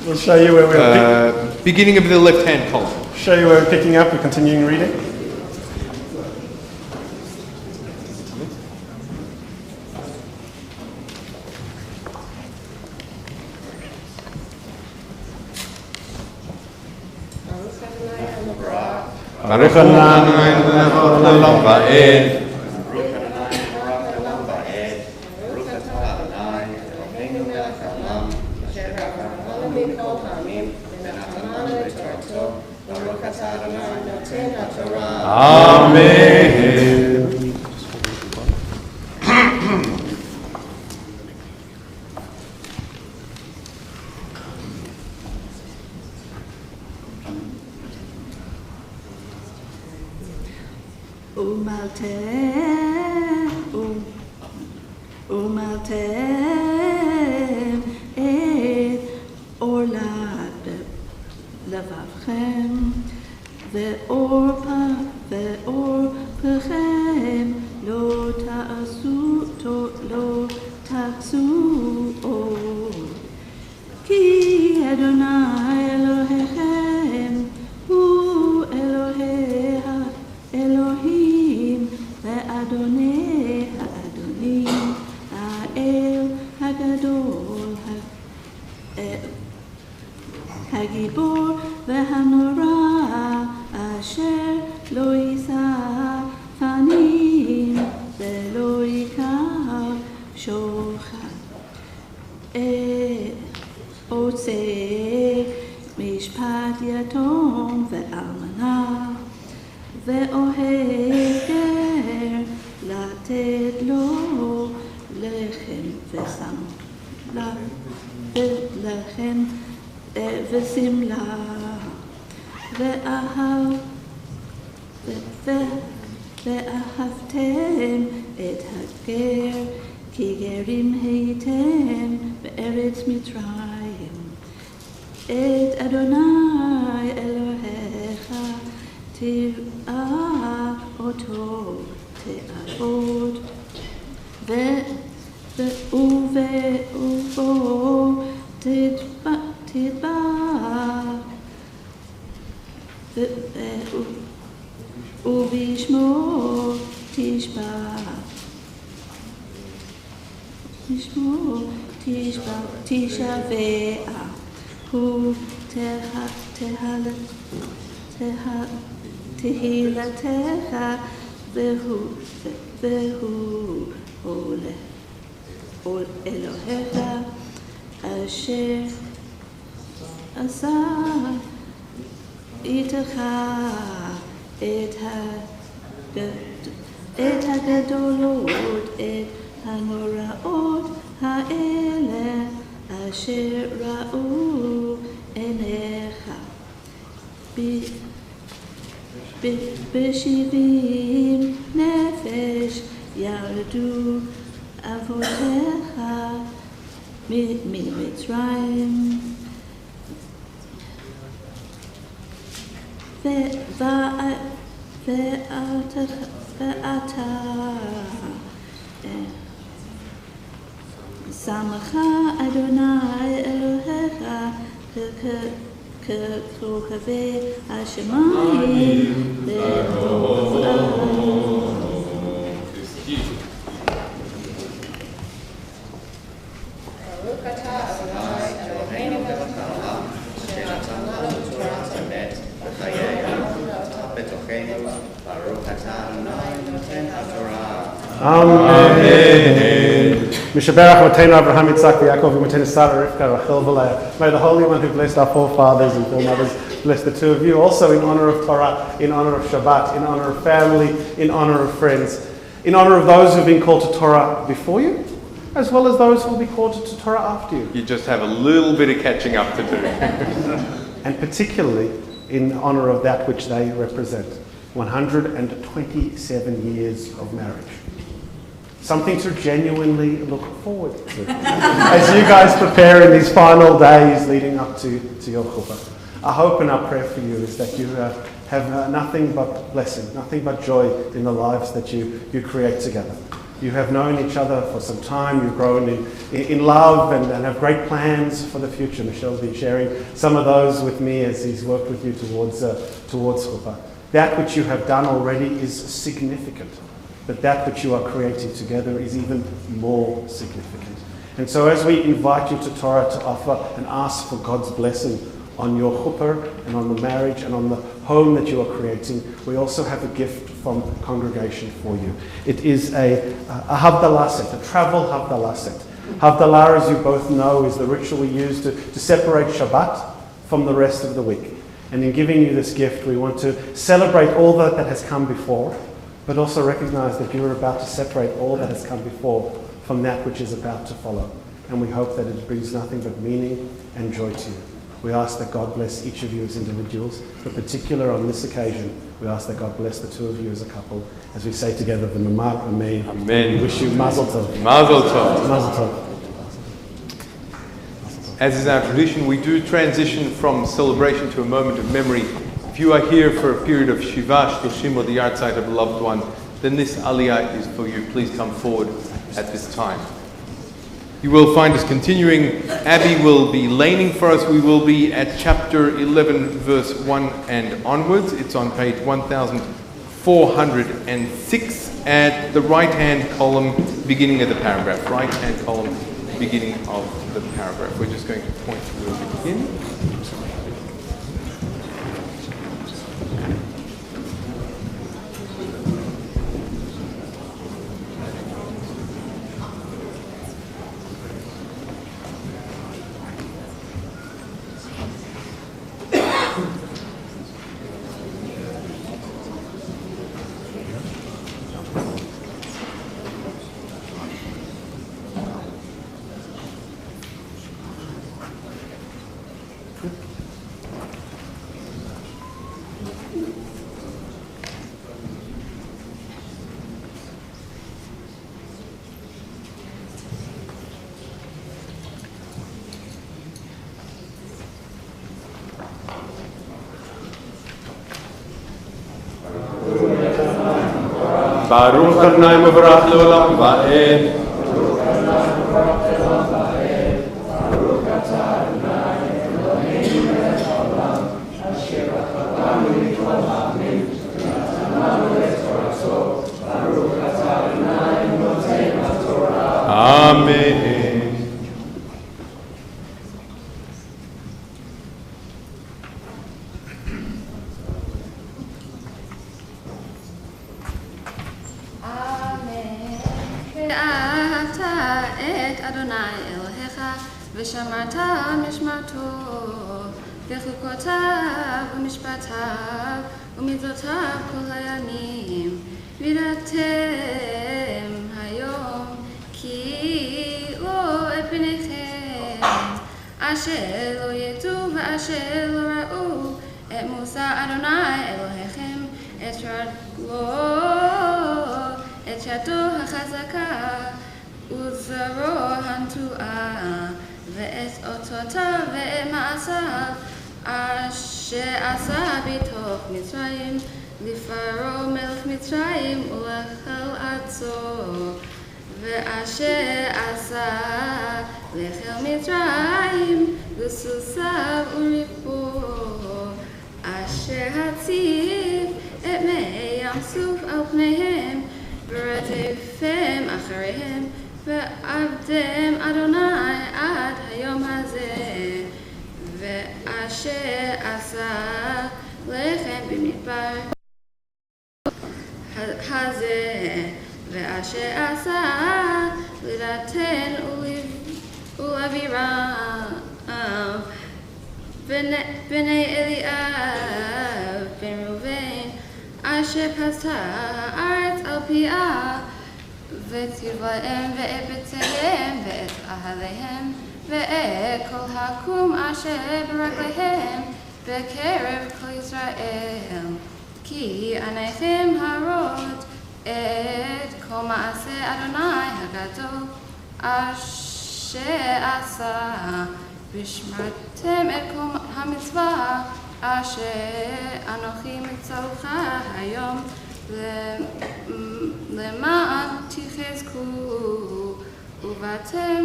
We'll show you where we're beginning of the left-hand column. Show you where we're picking up. We're continuing reading. Baruch Adonai Olam Va'ed. Amen. Umaltem et orlad levavchem ve'or pechem lo ta'su ki Adonai Elohechem hu Elohim ve'Adonai Adonim ha'el hagadol hagibor ve'hanora עושה משפט יתום ואלמנה, ואוהב גר לתת לו לחם לחם ושמלה, ואהבתם את הגר כי גרים הייתם בארץ מצרים. את אדוני אלוהיך תראה אותו תעבוד, ובו תטבע, ובשמו תשבע, הוא תהילתך, והוא אלוהיך אשר עשה איתך את הגדולות, את הנוראות האלה אשר ראו עיניך. ב70 נפש ירדו אבותיך ממצרים, ואתה שמך אדוני אלוהיך ככוכבי השמיים Amen. Mishaberach Matenu Abraham, Yitzhak, Yaakov, Matenu Sarah, Rivka, Rachel, Leah. May the Holy One who blessed our forefathers and foremothers bless the two of you. Also in honor of Torah, in honor of Shabbat, in honor of family, in honor of friends, in honor of those who have been called to Torah before you, as well as those who will be called to Torah after you. You just have a little bit of catching up to do. And particularly in honor of that which they represent. 127 years of marriage. Something to genuinely look forward to as you guys prepare in these final days leading up to your chuppah. Our hope and our prayer for you is that you have nothing but blessing, nothing but joy in the lives that you create together. You have known each other for some time, you've grown in love and have great plans for the future. Michelle will be sharing some of those with me as he's worked with you towards chuppah. That which you have done already is significant, but that which you are creating together is even more significant. And so as we invite you to Torah to offer and ask for God's blessing on your chuppah and on the marriage and on the home that you are creating, we also have a gift from congregation for you. It is a Havdalah set, a travel Havdalah set. Havdalah, as you both know, is the ritual we use to separate Shabbat from the rest of the week. And in giving you this gift, we want to celebrate all that has come before, but also recognize that you are about to separate all that has come before from that which is about to follow. And we hope that it brings nothing but meaning and joy to you. We ask that God bless each of you as individuals, but particular on this occasion, we ask that God bless the two of you as a couple, as we say together the Mamar Amen. Amen. We wish you Mazel Tov. Mazel Tov. Mazel Tov. As is our tradition, we do transition from celebration to a moment of memory. If you are here for a period of Shiva, Shloshim, or the yahrzeit of a loved one, then this aliyah is for you. Please come forward at this time. You will find us continuing. Abby will be laning for us. We will be at chapter 11, verse 1 and onwards. It's on page 1406 at the right-hand column, beginning of the paragraph. Right-hand column, beginning of the paragraph. We're just going to point to where we begin. ברוך אדוני מבורך לעולם ועד. Amen. ואהבת את אדוני אלוהיך ושמרת משמרתו וחוקותיו ומשפטיו ומצוותיו כל הימים וידעתם היום כי לא את פניכם אשר לא ידעו ואשר לא ראו את מוסר אדוני אלוהיכם את ידו החזקה וזרוע הנטועה ואת אותותיו ואת מעשיו אשר עשה בתוך מצרים לפרעה מלך מצרים ולכל ארצו ואשר עשה לחיל מצרים לסוסיו וריבו אשר הציב את מי ים סוף על פניהם ורדפם אחריהם ועבדם אדוני עד היום הזה ואשר עשה לכם במדבר הזה ואשר עשה לדתן ולאבירם בני אליאב בן ראובן אשר פסה הארץ על פיה וציב להם ואת בתיהם ואת אהליהם ואת כל הקום אשר ברגליהם בקרב כל ישראל כי עיניכם הרות את כל מעשה אדוני הגדול אשר עשה ושמרתם את כל המצווה אשר אנוכי מצווך היום למען תחזקו ובאתם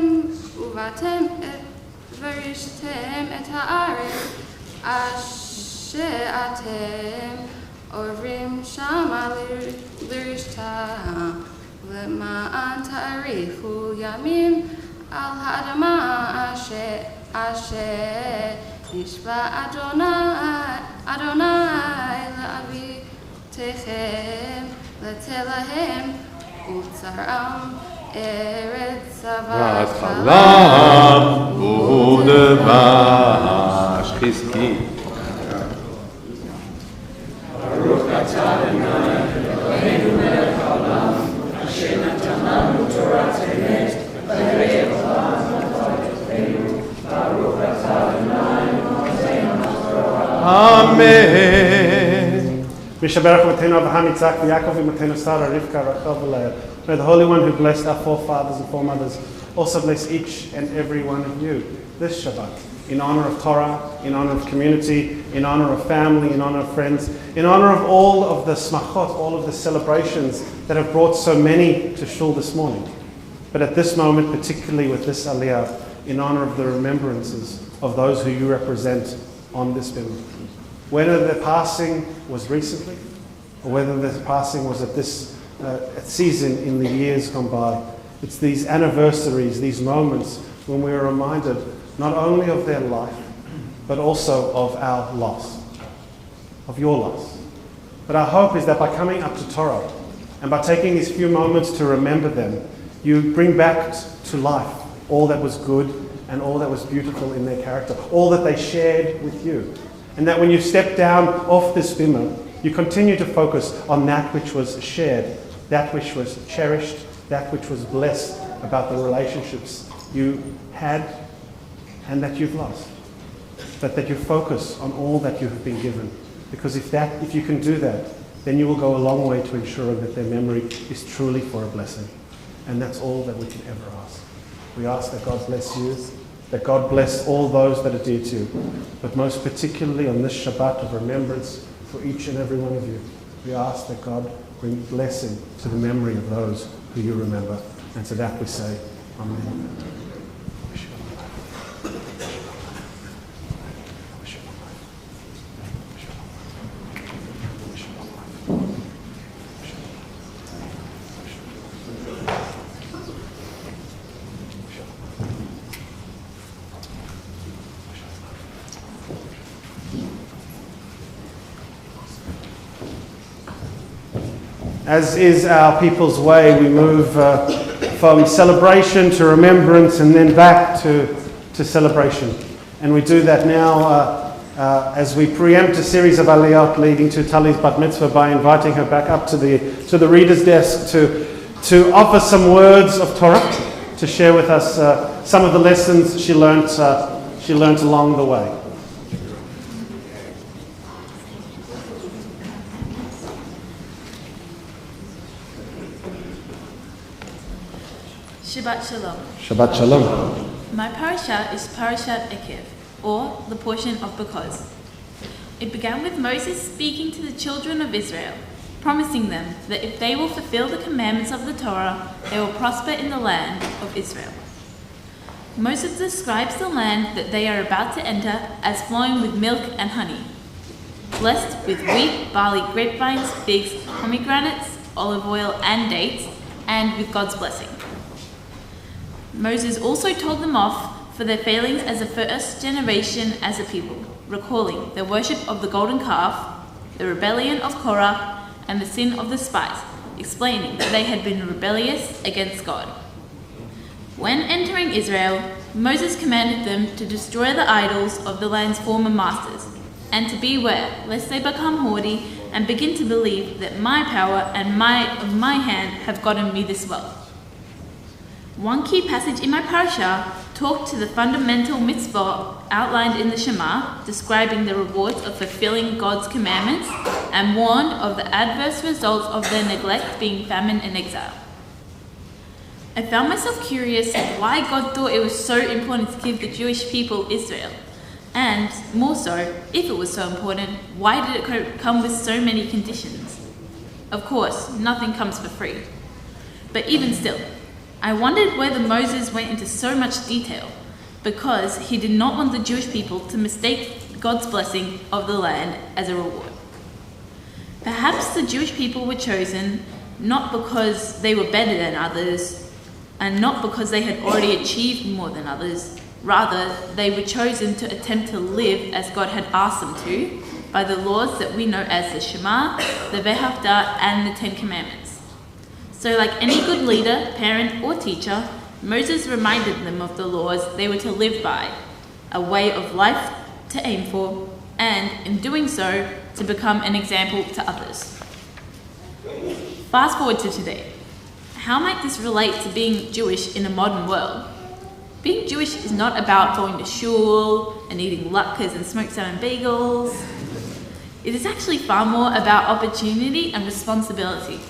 ורישתם את הארץ אשר אתם עוברים שמה לרשתה למען תאריכו ימים על האדמה אשר נשבע אדוני לאביתיכם לתת להם וצרעם ארץ זבת חלב ודבש חזקי. ברוך אתה אדוני אלוהינו מלך העולם אשר נתן לנו תורת אמת וחיי עולם בתוכנו ברוך אתה אדוני נותן התורה. Amen. Mishaberach Matenu Abraham, Yitzhak, Yaakov, Matenu Sarah, Rivka, Rachel, Leah. May the Holy One who blessed our forefathers and foremothers also bless each and every one of you this Shabbat, in honor of Torah, in honor of community, in honor of family, in honor of friends, in honor of all of the smachot, all of the celebrations that have brought so many to shul this morning. But at this moment, particularly with this aliyah, in honor of the remembrances of those who you represent on this bimah. Whether the passing was recently, or whether the passing was at this season in the years gone by, it's these anniversaries, these moments when we are reminded not only of their life, but also of our loss, of your loss. But our hope is that by coming up to Torah, and by taking these few moments to remember them, you bring back to life all that was good and all that was beautiful in their character, all that they shared with you. And that when you step down off this bimah, you continue to focus on that which was shared, that which was cherished, that which was blessed about the relationships you had and that you've lost. But that you focus on all that you have been given. Because if you can do that, then you will go a long way to ensuring that their memory is truly for a blessing. And that's all that we can ever ask. We ask that God bless you, that God bless all those that are dear to you, but most particularly on this Shabbat of remembrance for each and every one of you. We ask that God bring blessing to the memory of those who you remember. And to that we say, Amen. As is our people's way, we move from celebration to remembrance and then back to celebration. And we do that now as we preempt a series of aliyot leading to Tali's bat mitzvah by inviting her back up to the reader's desk to offer some words of Torah, to share with us some of the lessons she learnt along the way. Shabbat Shalom. Shabbat Shalom. My parasha is Parashat Ekev, or the portion of because. It began with Moses speaking to the children of Israel, promising them that if they will fulfill the commandments of the Torah, they will prosper in the land of Israel. Moses describes the land that they are about to enter as flowing with milk and honey, blessed with wheat, barley, grapevines, figs, pomegranates, olive oil, and dates, and with God's blessing. Moses also told them off for their failings as a first generation as a people, recalling their worship of the golden calf, the rebellion of Korah, and the sin of the spies, explaining that they had been rebellious against God. When entering Israel, Moses commanded them to destroy the idols of the land's former masters, and to beware lest they become haughty and begin to believe that my power and might of my hand have gotten me this wealth. One key passage in my parasha talked to the fundamental mitzvah outlined in the Shema, describing the rewards of fulfilling God's commandments, and warned of the adverse results of their neglect, being famine and exile. I found myself curious why God thought it was so important to give the Jewish people Israel, and more so, if it was so important, why did it come with so many conditions? Of course, nothing comes for free. But even still, I wondered whether Moses went into so much detail because he did not want the Jewish people to mistake God's blessing of the land as a reward. Perhaps the Jewish people were chosen not because they were better than others and not because they had already achieved more than others. Rather, they were chosen to attempt to live as God had asked them to by the laws that we know as the Shema, the Ve'ahavta, and the Ten Commandments. So like any good leader, parent, or teacher, Moses reminded them of the laws they were to live by, a way of life to aim for, and in doing so, to become an example to others. Fast forward to today. How might this relate to being Jewish in a modern world? Being Jewish is not about going to shul and eating latkes and smoked salmon bagels. It is actually far more about opportunity and responsibility.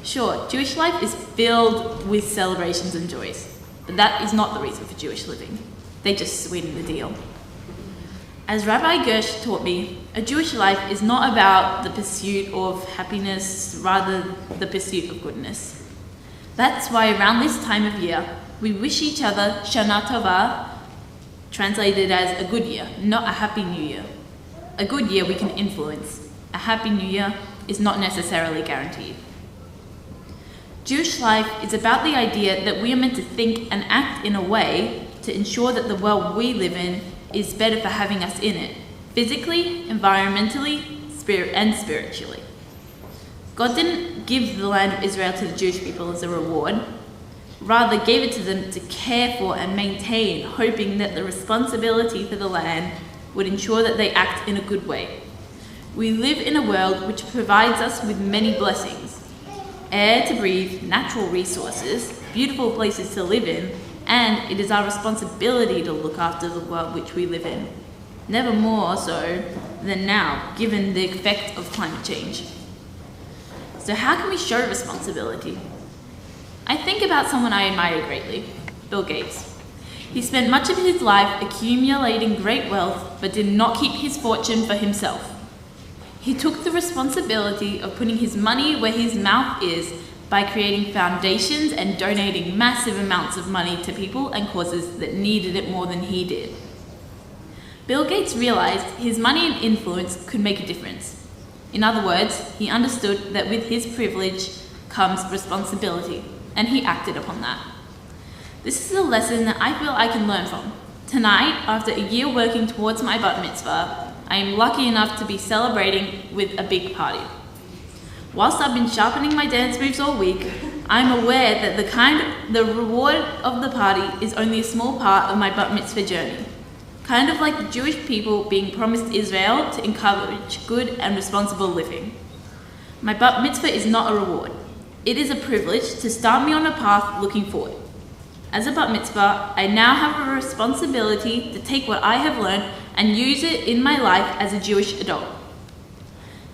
Sure, Jewish life is filled with celebrations and joys, but that is not the reason for Jewish living. They just sweeten the deal. As Rabbi Gersh taught me, a Jewish life is not about the pursuit of happiness, rather the pursuit of goodness. That's why around this time of year, we wish each other Shana Tova, translated as a good year, not a happy new year. A good year we can influence. A happy new year is not necessarily guaranteed. Jewish life is about the idea that we are meant to think and act in a way to ensure that the world we live in is better for having us in it, physically, environmentally, and spiritually. God didn't give the land of Israel to the Jewish people as a reward, rather gave it to them to care for and maintain, hoping that the responsibility for the land would ensure that they act in a good way. We live in a world which provides us with many blessings: air to breathe, natural resources, beautiful places to live in, and it is our responsibility to look after the world which we live in. Never more so than now, given the effect of climate change. So how can we show responsibility? I think about someone I admire greatly, Bill Gates. He spent much of his life accumulating great wealth, but did not keep his fortune for himself. He took the responsibility of putting his money where his mouth is by creating foundations and donating massive amounts of money to people and causes that needed it more than he did. Bill Gates realized his money and influence could make a difference. In other words, he understood that with his privilege comes responsibility, and he acted upon that. This is a lesson that I feel I can learn from. Tonight, after a year working towards my bat mitzvah, I am lucky enough to be celebrating with a big party. Whilst I've been sharpening my dance moves all week, I'm aware that the reward of the party is only a small part of my bat mitzvah journey. Kind of like the Jewish people being promised Israel to encourage good and responsible living. My bat mitzvah is not a reward. It is a privilege to start me on a path looking forward. As a bat mitzvah, I now have a responsibility to take what I have learned and use it in my life as a Jewish adult.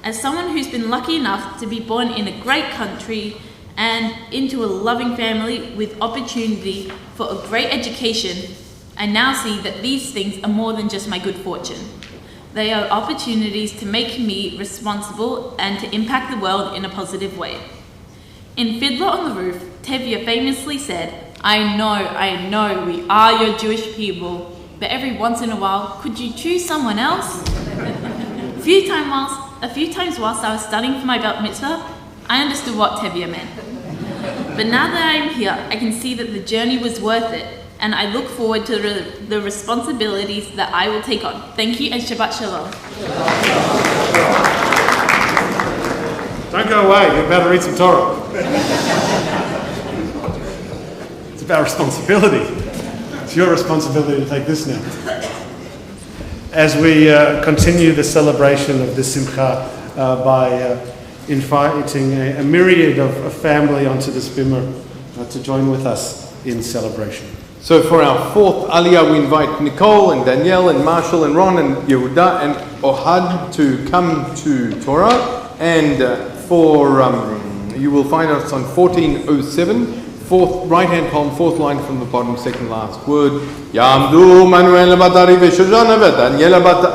As someone who's been lucky enough to be born in a great country and into a loving family with opportunity for a great education, I now see that these things are more than just my good fortune. They are opportunities to make me responsible and to impact the world in a positive way. In Fiddler on the Roof, Tevye famously said, I know, we are your Jewish people, but every once in a while, could you choose someone else? A few times whilst I was studying for my bat mitzvah, I understood what Tevye meant. But now that I am here, I can see that the journey was worth it, and I look forward to the responsibilities that I will take on. Thank you, and Shabbat Shalom. Don't go away, you're about to read some Torah. It's about responsibility. It's your responsibility to take this now. As we continue the celebration of the Simcha by inviting a myriad of family onto this bimmer to join with us in celebration. So for our fourth Aliyah, we invite Nicole and Danielle and Marshall and Ron and Yehuda and Ohad to come to Torah. And you will find us on 1407, right-hand column, fourth line from the bottom, second last word. Yamdu Manuel bat Ari v'Shoshana v'Daniela bat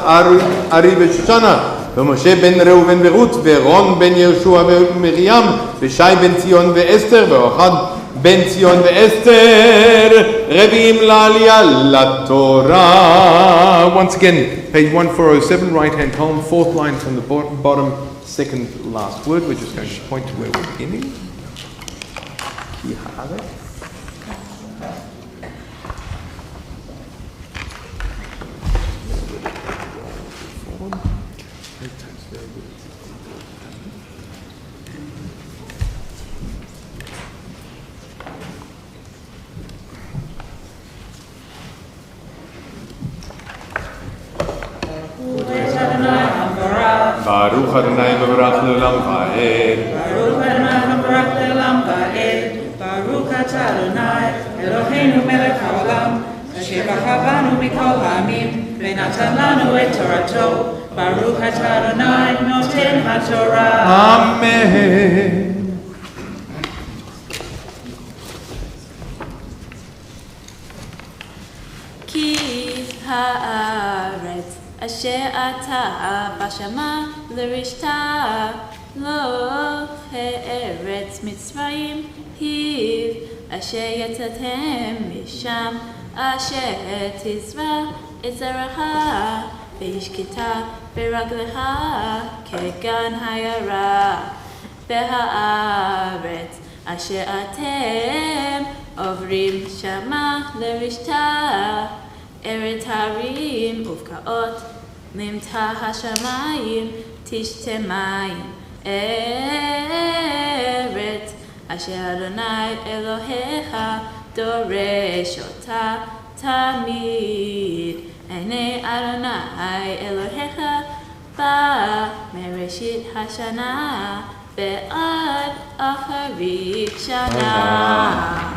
Ari v'Shoshana v'Moshe ben Reuven v'Ruth v'Ron ben Yeshua v'Miriam v'Shai ben Zion v'Esther v'Ohad Ben Zion ve'Esther Revi'im la'aliyah la'Torah. Once again, page 1407, right-hand column, fourth line from the bottom, second last word. We're just going to point to where we're beginning. Baruch Adonai Baruch Le'olam Va'ed. Baruch Adonai Baruch Le'olam Va'ed. Baruch Atah Adonai Eloheinu Melech HaOlam Asher b'chavanu mikol ha'amim v'natan lanu et Torato. Baruch Atah Adonai Noten HaTorah. Amen. Ki haaretz asher ata bashama l'rishta lo ha'eretz Mitzrayim hiv asher yatzatem misham asher tizra et zaraha ve'ishkita be'ragleha kegan hayara beha'aretz asher atem עוברים שמה לרשתה, ארץ הרים ובקעות, נמתה השמיים, תשתה מים. ארץ אשר אדוני אלוהיך דורש אותה תמיד. עיני אדוני אלוהיך בא מראשית השנה, ועד אחרית שנה.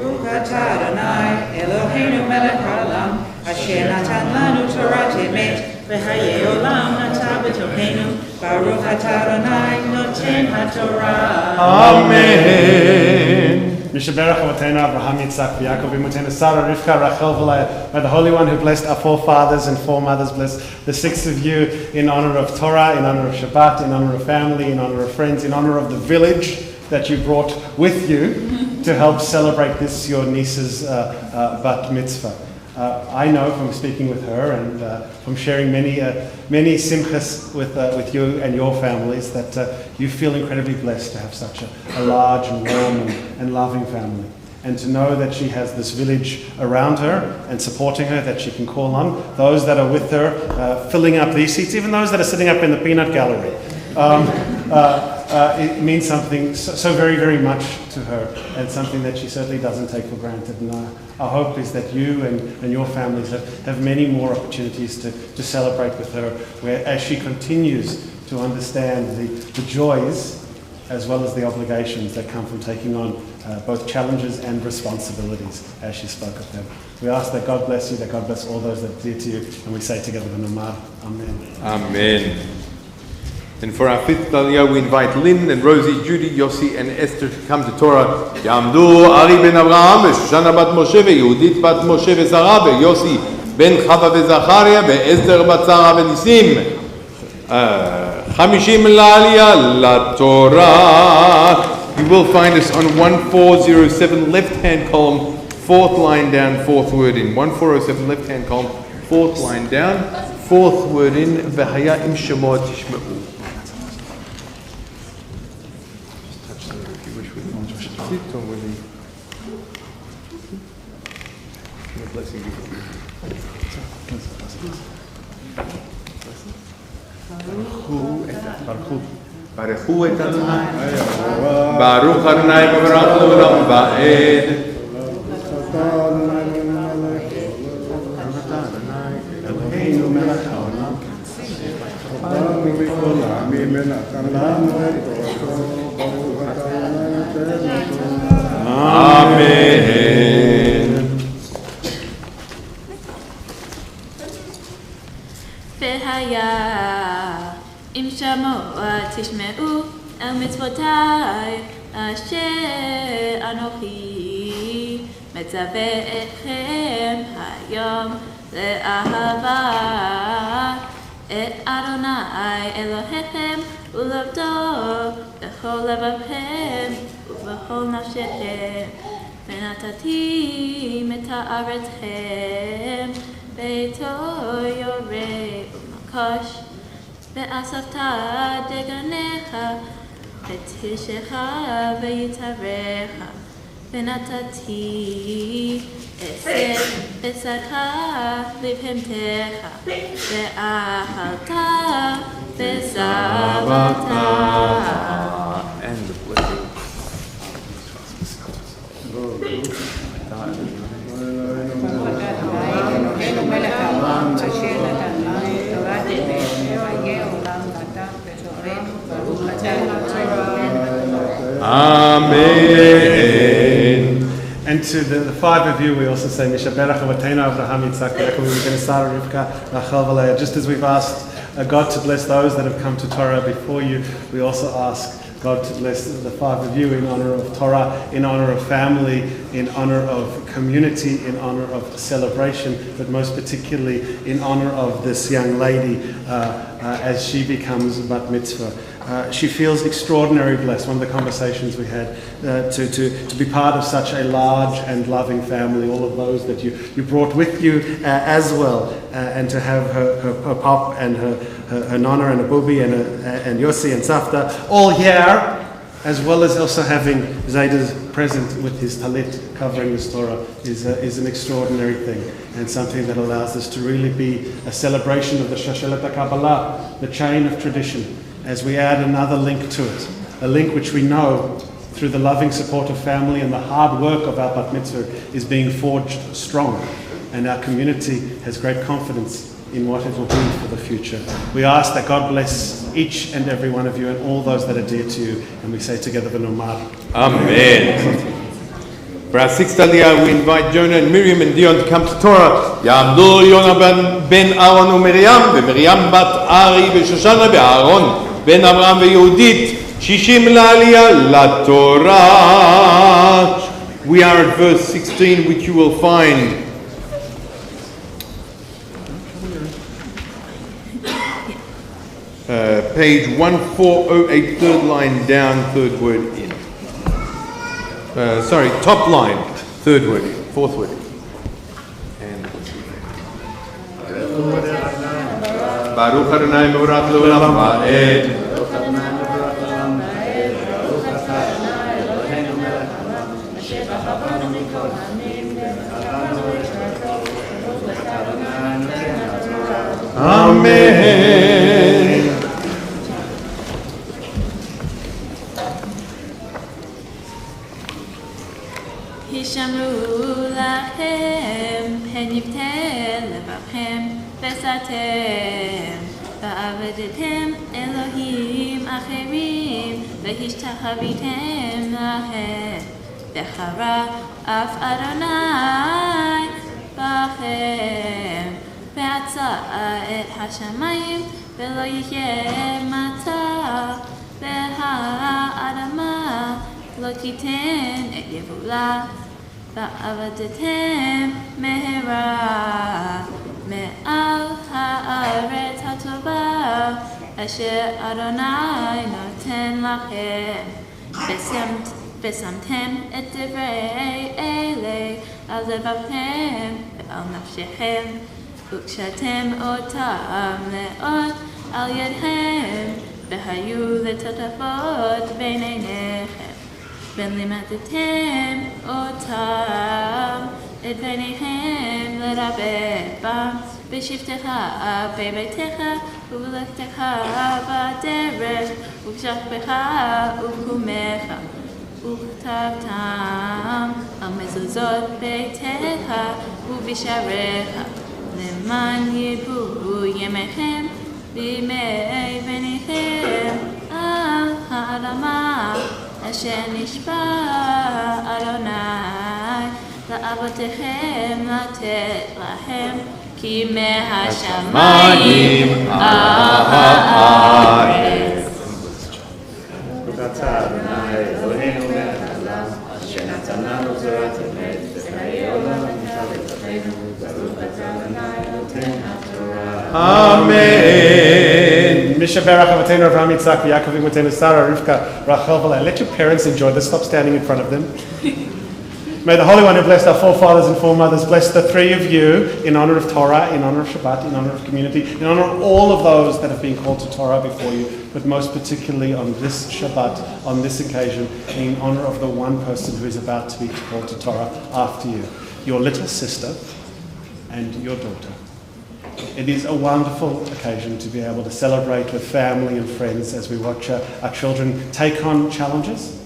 Baruch atah Adonai Eloheinu melech haolam asher natan lanu Torat emet v'hayei olam atah b'tochenu. Baruch atah Adonai noten haTorah. Amen. Mishaberach Avotenu Abraham, Yitzchak, Yaakov, Imotenu Sarah, Rivka, Rachel, V'Leah. May the Holy One who blessed our forefathers and foremothers bless the six of you in honor of Torah, in honor of Shabbat, in honor of family, in honor of friends, in honor of the village that you brought with you to help celebrate this, your niece's bat mitzvah. I know from speaking with her and from sharing many simchas with you and your families that you feel incredibly blessed to have such a large and warm and loving family. And to know that she has this village around her and supporting her, that she can call on. Those that are with her, filling up these seats, even those that are sitting up in the peanut gallery. It means something so very, very much to her, and something that she certainly doesn't take for granted. And our hope is that you and your families have many more opportunities to celebrate with her, as she continues to understand the joys as well as the obligations that come from taking on both challenges and responsibilities, as she spoke of them. We ask that God bless you, that God bless all those that are dear to you, and we say together the Nomar, Amen. Amen. And for our fifth Aliyah, we invite Lynn and Rosie, Judy, Yossi, and Esther to come to Torah. Yamdu Ari ben Abraham, Shoshana bat Moshe, Yehudit bat Moshe v'Sara, Yossi ben Chava v'Zacharia, Esther bat Sara v'Nisim. 50 l'Aliyah LaTorah. You will find us on 1407, left-hand column, fourth line down, fourth word in. 1407, left-hand column, fourth line down, fourth word in. V'haya im shemo tishma'u. Baruch et Adonai, Baruch Adonai v'barach l'olam va'ed. Eloheinu melech haolam, Amen. V'haya im shamoah tishme'u el mitzvotai asher anochi metzaveh etchem hayom le'ahava et Adonai Elohechem u'lavdo b'chol levavchem u'b'chol nafshechem v'natatim et ha'aretchem beito yoreh u'makosh ואספת דגניך, ותשך ויתערך, ונתתי אסף בשרך לבהמתך, ואכלת ושבעת. And the blessing. Amen. And to the five of you, we also say, Mishaberach Avotenu Abraham, Yitzchak, Yaakov, Imotenu Sarah, Rivka, Rachel, V'Leah. Just as we've asked God to bless those that have come to Torah before you, we also ask God to bless the five of you in honor of Torah, in honor of family, in honor of community, in honor of celebration, but most particularly in honor of this young lady as she becomes bat mitzvah. She feels extraordinarily blessed. One of the conversations we had to be part of such a large and loving family, all of those that you brought with you as well, and to have her pop and her nonna and her booby and Yossi and Safta all here, as well as also having Zayda's present with his talit covering the Torah is an extraordinary thing, and something that allows us to really be a celebration of the Shashalat HaKabbalah, the chain of tradition, as we add another link to it, a link which we know through the loving support of family and the hard work of our bat mitzvah is being forged strong, and our community has great confidence in what it will be for the future. We ask that God bless each and every one of you and all those that are dear to you, and we say together the Nomar. Amen. For our sixth Aliyah, we invite Jonah and Miriam and Dion to come to Torah. Ya'amdu Yonah ben Aaron u'Miriam, ve'Miriam bat Ari ve'Shoshana ve'Aaron ben Abraham ve'Yehudit, 60 l'Aliyah LaTorah. We are at verse 16, which you will find page 1408, third line down, third word in. Top line, third word in, fourth word in. And Baruch Adonai mevorat leolam va'ed. Amen. Hishamru lachem, pen yiftel levavchem, vesatem, va'aveditem Elohim acherim, v'hishtachavtem lahem, v'chara af Adonai bachem, ve'atza et hashamayim, ve'lo yeh mata, ve'ha'adama lo titen et yevula, va'avadetem mehera me'al ha'aretz ha'tova asher Adonai noten lachem, ושמתם את דברי אלה על לבבכם ועל נפשכם, וקשרתם אותם מאוד על ידכם, והיו לטוטפות בין עיניכם, ולימדתם אותם את בניכם לרבה בם בשבתך בביתך ובלכתך בדרך ובשכבך ובקומך, וכתבתם על מזוזות ביתך ובשעריך, למען ידעו ימיכם בימי בניכם על האדמה אשר נשבע אדוני לאבותיכם לתת להם, כי מהשמיים הארץ. Amen. Mishaberach Avatenu Avraham Yitzhak Yaakov Imotenu Sarah Rivka Rachel V'Leah. Let your parents enjoy this. Stop standing in front of them. May the Holy One who blessed our forefathers and foremothers bless the three of you in honor of Torah, in honor of Shabbat, in honor of community, in honor of all of those that have been called to Torah before you, but most particularly on this Shabbat, on this occasion, in honor of the one person who is about to be called to Torah after you, your little sister and your daughter. It is a wonderful occasion to be able to celebrate with family and friends as we watch our children take on challenges,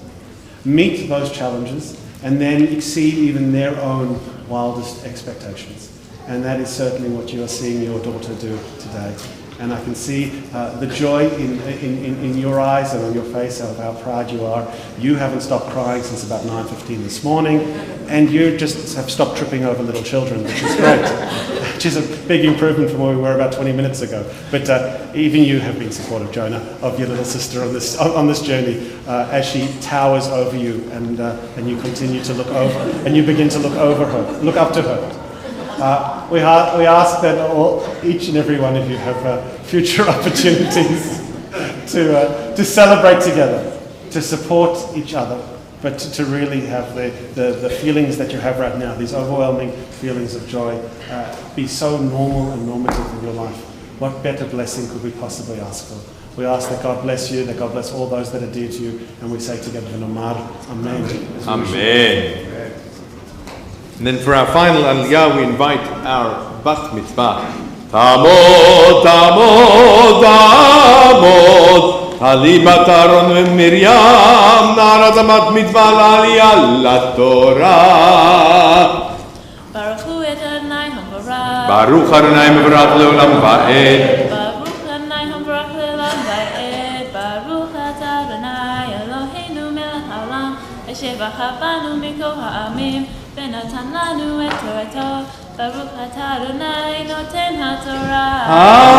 meet those challenges, and then exceed even their own wildest expectations. And that is certainly what you are seeing your daughter do today. And I can see the joy in your eyes and on your face of how proud you are. You haven't stopped crying since about 9:15 this morning, and you just have stopped tripping over little children, which is great, which is a big improvement from where we were about 20 minutes ago. But even you have been supportive, Jonah, of your little sister on this journey as she towers over you, and you continue to look over, and you begin to look up to her. We ask that each and every one of you have future opportunities to celebrate together, to support each other, but to really have the feelings that you have right now, these overwhelming feelings of joy, be so normal and normative in your life. What better blessing could we possibly ask for? We ask that God bless you, that God bless all those that are dear to you, and we say together, Amen. Amen. And then for our final aliyah, we invite our bat mitzvah. Tamod, tamod, tamod. Ali bat Aaron v'Miriam, na'arat bat mitzvah l'aliyah l'Torah. Baruch hu et Adonai hamvarach. Baruch Adonai mevarach leolam va'ed. Baruch Adonai hamvarach leolam va'ed. Baruch atah Adonai Eloheinu melech haolam, asher bachar banu mikol ha'amim. ונתן לנו את תורתו, ברוך אתה אדוני נותן התורה.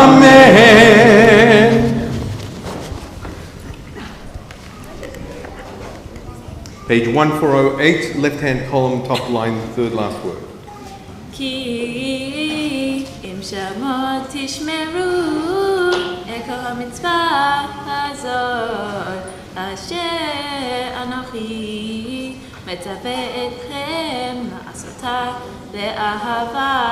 אמן. Page 1408, left-hand column, top line, third last word. כי אם שמות תשמרו את כל המצווה הזאת אשר אנוכי מצווה אתכם לעשותה באהבה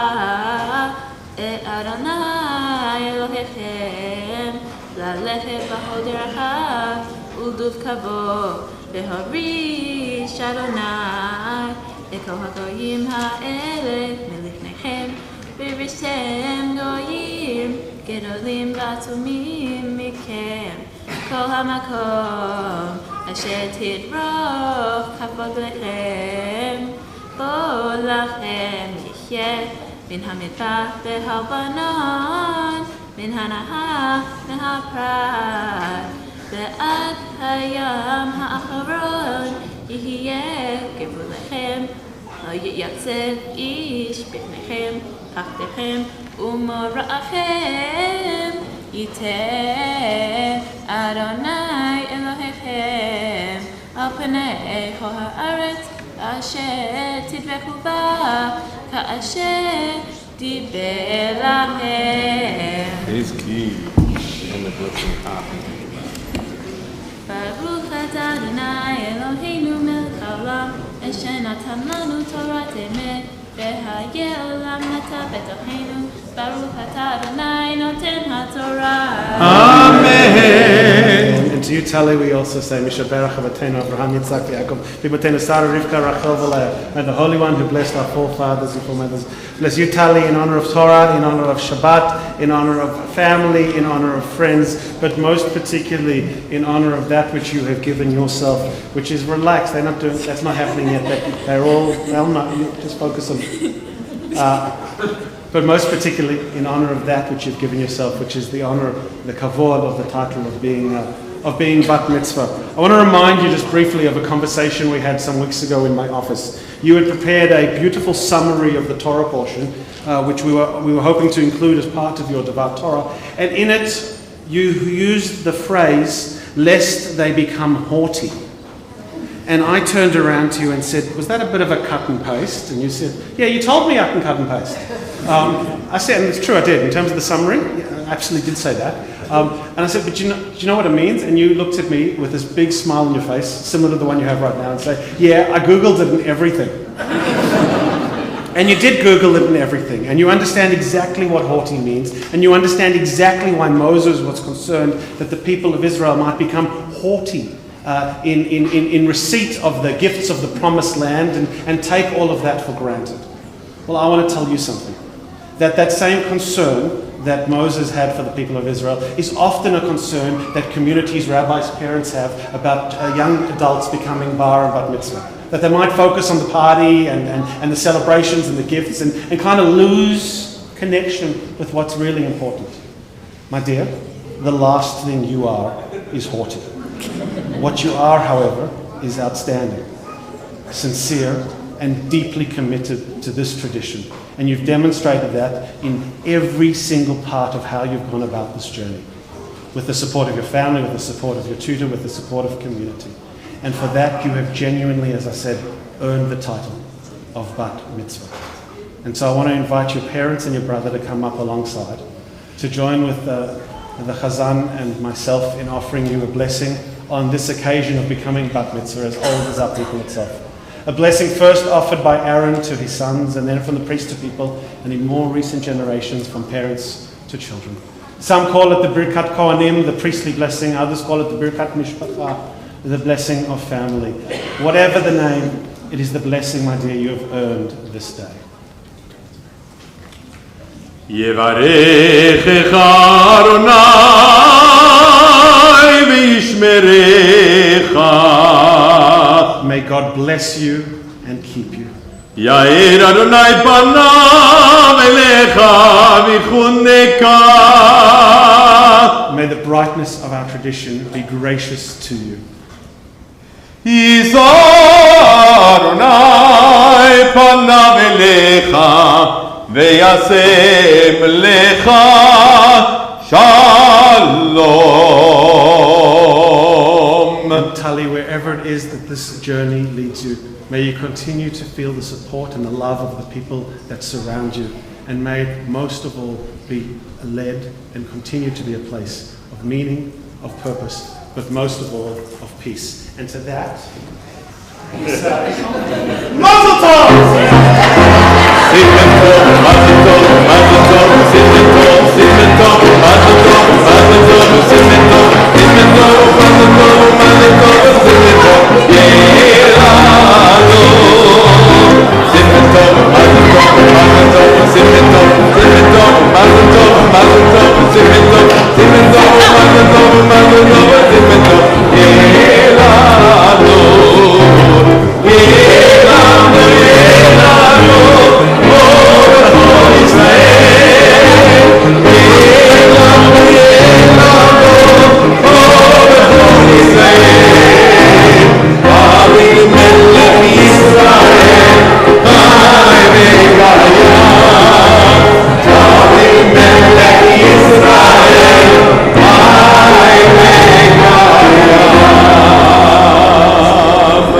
את אדוני אלוהיכם ללכת בכל דרכיו ולדבקו להוריש אדוני את כל הגויים האלה מלפניכם ורישתם גויים גדולים ועצומים מכם כל המקום אשר תדרוך כבוד לכם בו לכם יחיה מן המדבר והלבנון מן הנהר מהפרת ועד הים האחרון יהיה גבולכם לא ייצב איש בפניכם תחתיכם ומוראכם ייתן אדוני אלוהיכם על פני כל הארץ אשר תדבקו בה כאשר דיבר להם. His key and the blessing happen. ברוך אתה אדוני אלוהינו מלך העולם אשר נתן לנו תורת אמת והיה עולם נטע בתוכנו ברוך אתה אדוני נותן התורה. Amen. And to you, Tali, we also say, Misha Berach Avatenu Abraham Yitzhak Yaakov, Bibotenu Sarah Rivka Rachel V'Leah. May the Holy One who blessed our forefathers and foremothers bless you, Tali, in honor of Torah, in honor of Shabbat, in honor of family, in honor of friends, but most particularly in honor of that which you have given yourself, which is relaxed. They're not doing. That's not happening yet. They'll not. You just focus on. But most particularly in honor of that which you've given yourself, which is the honor, the kavod of the title of being bat mitzvah. I want to remind you just briefly of a conversation we had some weeks ago in my office. You had prepared a beautiful summary of the Torah portion, which we were hoping to include as part of your Devat Torah, and in it you used the phrase, "lest they become haughty." And I turned around to you and said, "Was that a bit of a cut and paste?" And you said, "Yeah, you told me I can cut and paste." I said, and it's true, I did. In terms of the summary, I absolutely did say that. And I said, "But do you know what it means?" And you looked at me with this big smile on your face, similar to the one you have right now, and say, "Yeah, I Googled it and everything." And you did Google it and everything. And you understand exactly what haughty means. And you understand exactly why Moses was concerned that the people of Israel might become haughty in receipt of the gifts of the promised land and take all of that for granted. Well, I want to tell you something. That same concern that Moses had for the people of Israel is often a concern that communities, rabbis, parents have about young adults becoming bar and bat mitzvah. That they might focus on the party and the celebrations and the gifts and kind of lose connection with what's really important. My dear, the last thing you are is haughty. What you are, however, is outstanding, sincere, and deeply committed to this tradition. And you've demonstrated that in every single part of how you've gone about this journey. With the support of your family, with the support of your tutor, with the support of community. And for that you have genuinely, as I said, earned the title of Bat Mitzvah. And so I want to invite your parents and your brother to come up alongside, to join with the Chazan and myself in offering you a blessing on this occasion of becoming Bat Mitzvah, as old as our people itself. A blessing first offered by Aaron to his sons, and then from the priest to people, and in more recent generations from parents to children. Some call it the Birkat Kohanim, the priestly blessing. Others call it the Birkat Mishpacha, the blessing of family. Whatever the name, it is the blessing, my dear, you have earned this day. Yevarechecha Adonai v'yishmerecha. May God bless you and keep you. Yair Adonai panav elecha v'chuneka. May the brightness of our tradition be gracious to you. Yisa Adonai panav elecha v'yasem lecha shalom. valley, wherever it is that this journey leads you, may you continue to feel the support and the love of the people that surround you. And may it most of all be led and continue to be a place of meaning, of purpose, but most of all of peace. And to that, we say, Mazel Tov!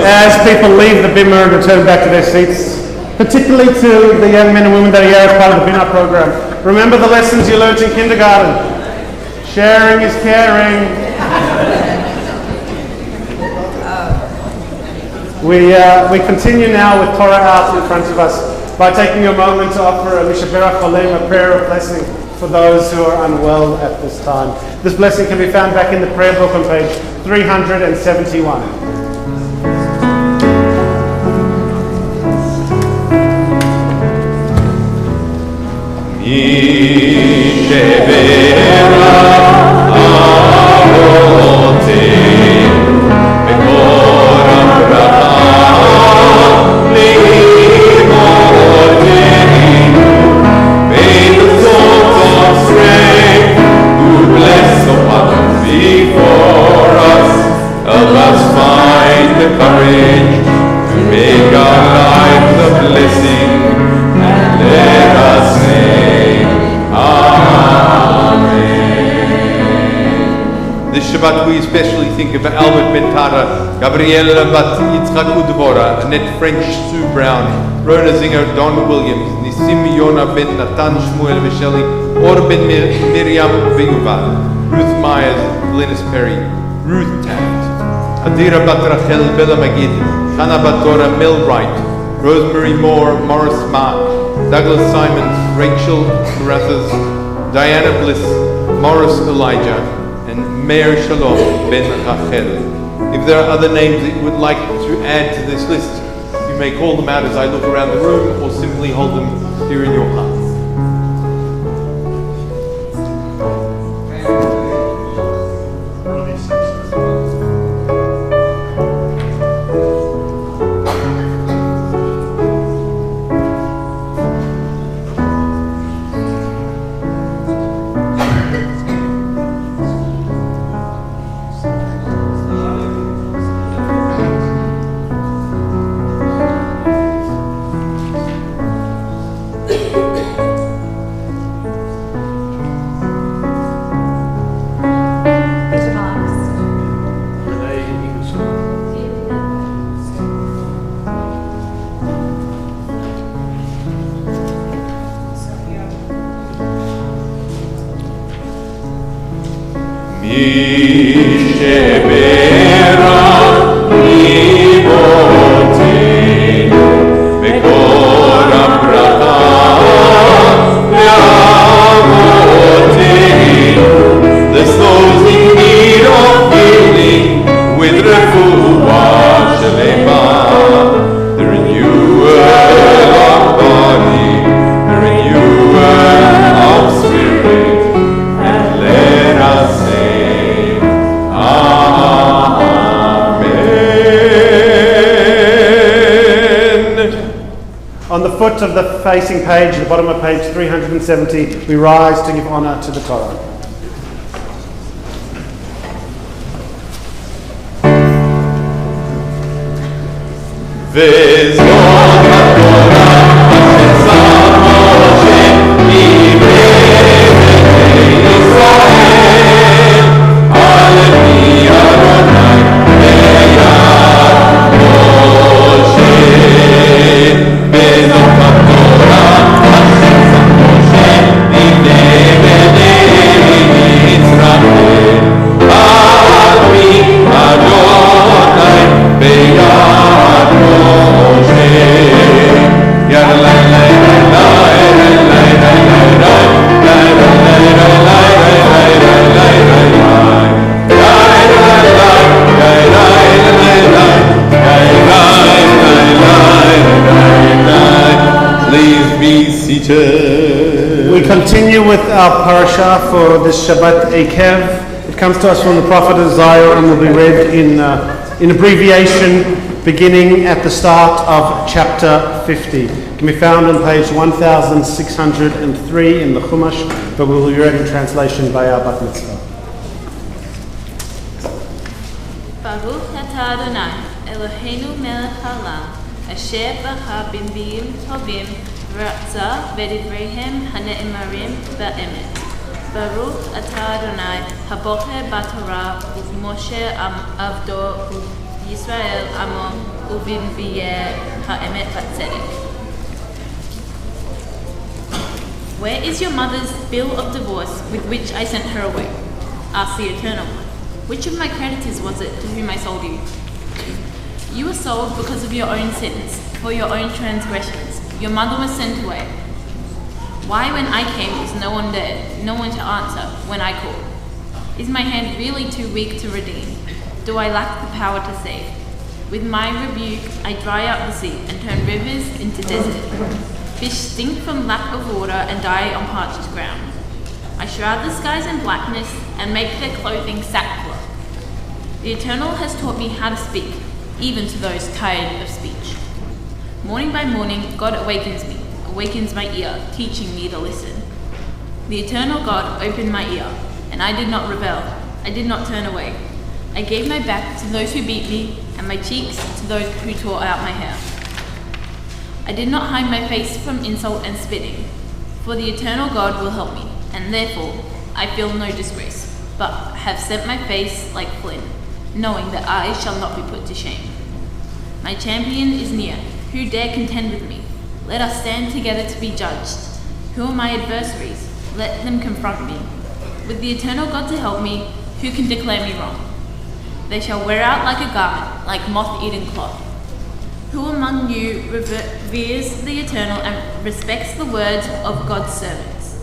As people leave the bimmer and return back to their seats, particularly to the young men and women that are here as part of the Bina program, remember the lessons you learned in kindergarten. Sharing is caring. We continue now with Torah out in front of us by taking a moment to offer a Mishaberach Cholem, a prayer of blessing for those who are unwell at this time. This blessing can be found back in the prayer book on page 371. Shabbat, we especially think of Albert Bentara, Gabriela Bat Yitzchak Udvora, Annette French, Sue Brown, Rona Zinger, Don Williams, Nisim Yona Ben Natan Shmuel Misheli, Or Ben Miriam Beyuval, Ruth Myers, Glennis Perry, Ruth Taft, Adira Bat Rachel Bella Magid, Hannah Bat Dora Mel Wright, Rosemary Moore, Morris Mark, Douglas Simons, Rachel Marathas, Diana Bliss, Morris Elijah, and Meir Shalom Ben Rachel. If there are other names that you would like to add to this list, you may call them out as I look around the room or simply hold them here in your heart. Of the facing page, the bottom of page 370, we rise to give honor to the Torah. Hallelujah, ביד ראשי. יד לי לי Please be seated. We continue with our parasha for this Shabbat Ekev. It comes to us from the prophet Isaiah and will be read in abbreviation beginning at the start of chapter 50. It can be found on page 1603 in the Chumash, but we will be read in translation by our Bat Mitzvah. Baruch atah Adonai, Eloheinu melech haolam, asher bacha b'nbiim tovim, v'ratzah v'divreihem hane'emarim ba'emet. Baruch atah Adonai, habocher b'torah, u'moshe avdo, u'Yisrael amo, u'b'nbiyeh ha'emet v'tzedek. Where is your mother's bill of divorce with which I sent her away? Asked the Eternal One. Which of my creditors was it to whom I sold you? You were sold because of your own sins, for your own transgressions. Your mother was sent away. Why, when I came, was no one there, no one to answer when I called? Is my hand really too weak to redeem? Do I lack the power to save? With my rebuke, I dry up the sea and turn rivers into desert. Fish stink from lack of water and die on parched ground. I shroud the skies in blackness and make their clothing sackcloth. The Eternal has taught me how to speak, even to those tired of speech. Morning by morning, God awakens my ear, teaching me to listen. The Eternal God opened my ear, and I did not rebel. I did not turn away. I gave my back to those who beat me, and my cheeks to those who tore out my hair. I did not hide my face from insult and spitting, for the Eternal God will help me, and therefore I feel no disgrace, but have set my face like flint, knowing that I shall not be put to shame. My champion is near. Who dare contend with me? Let us stand together to be judged. Who are my adversaries? Let them confront me. With the Eternal God to help me, who can declare me wrong? They shall wear out like a garment, like moth-eaten cloth. Who among you reveres the Eternal and respects the words of God's servants?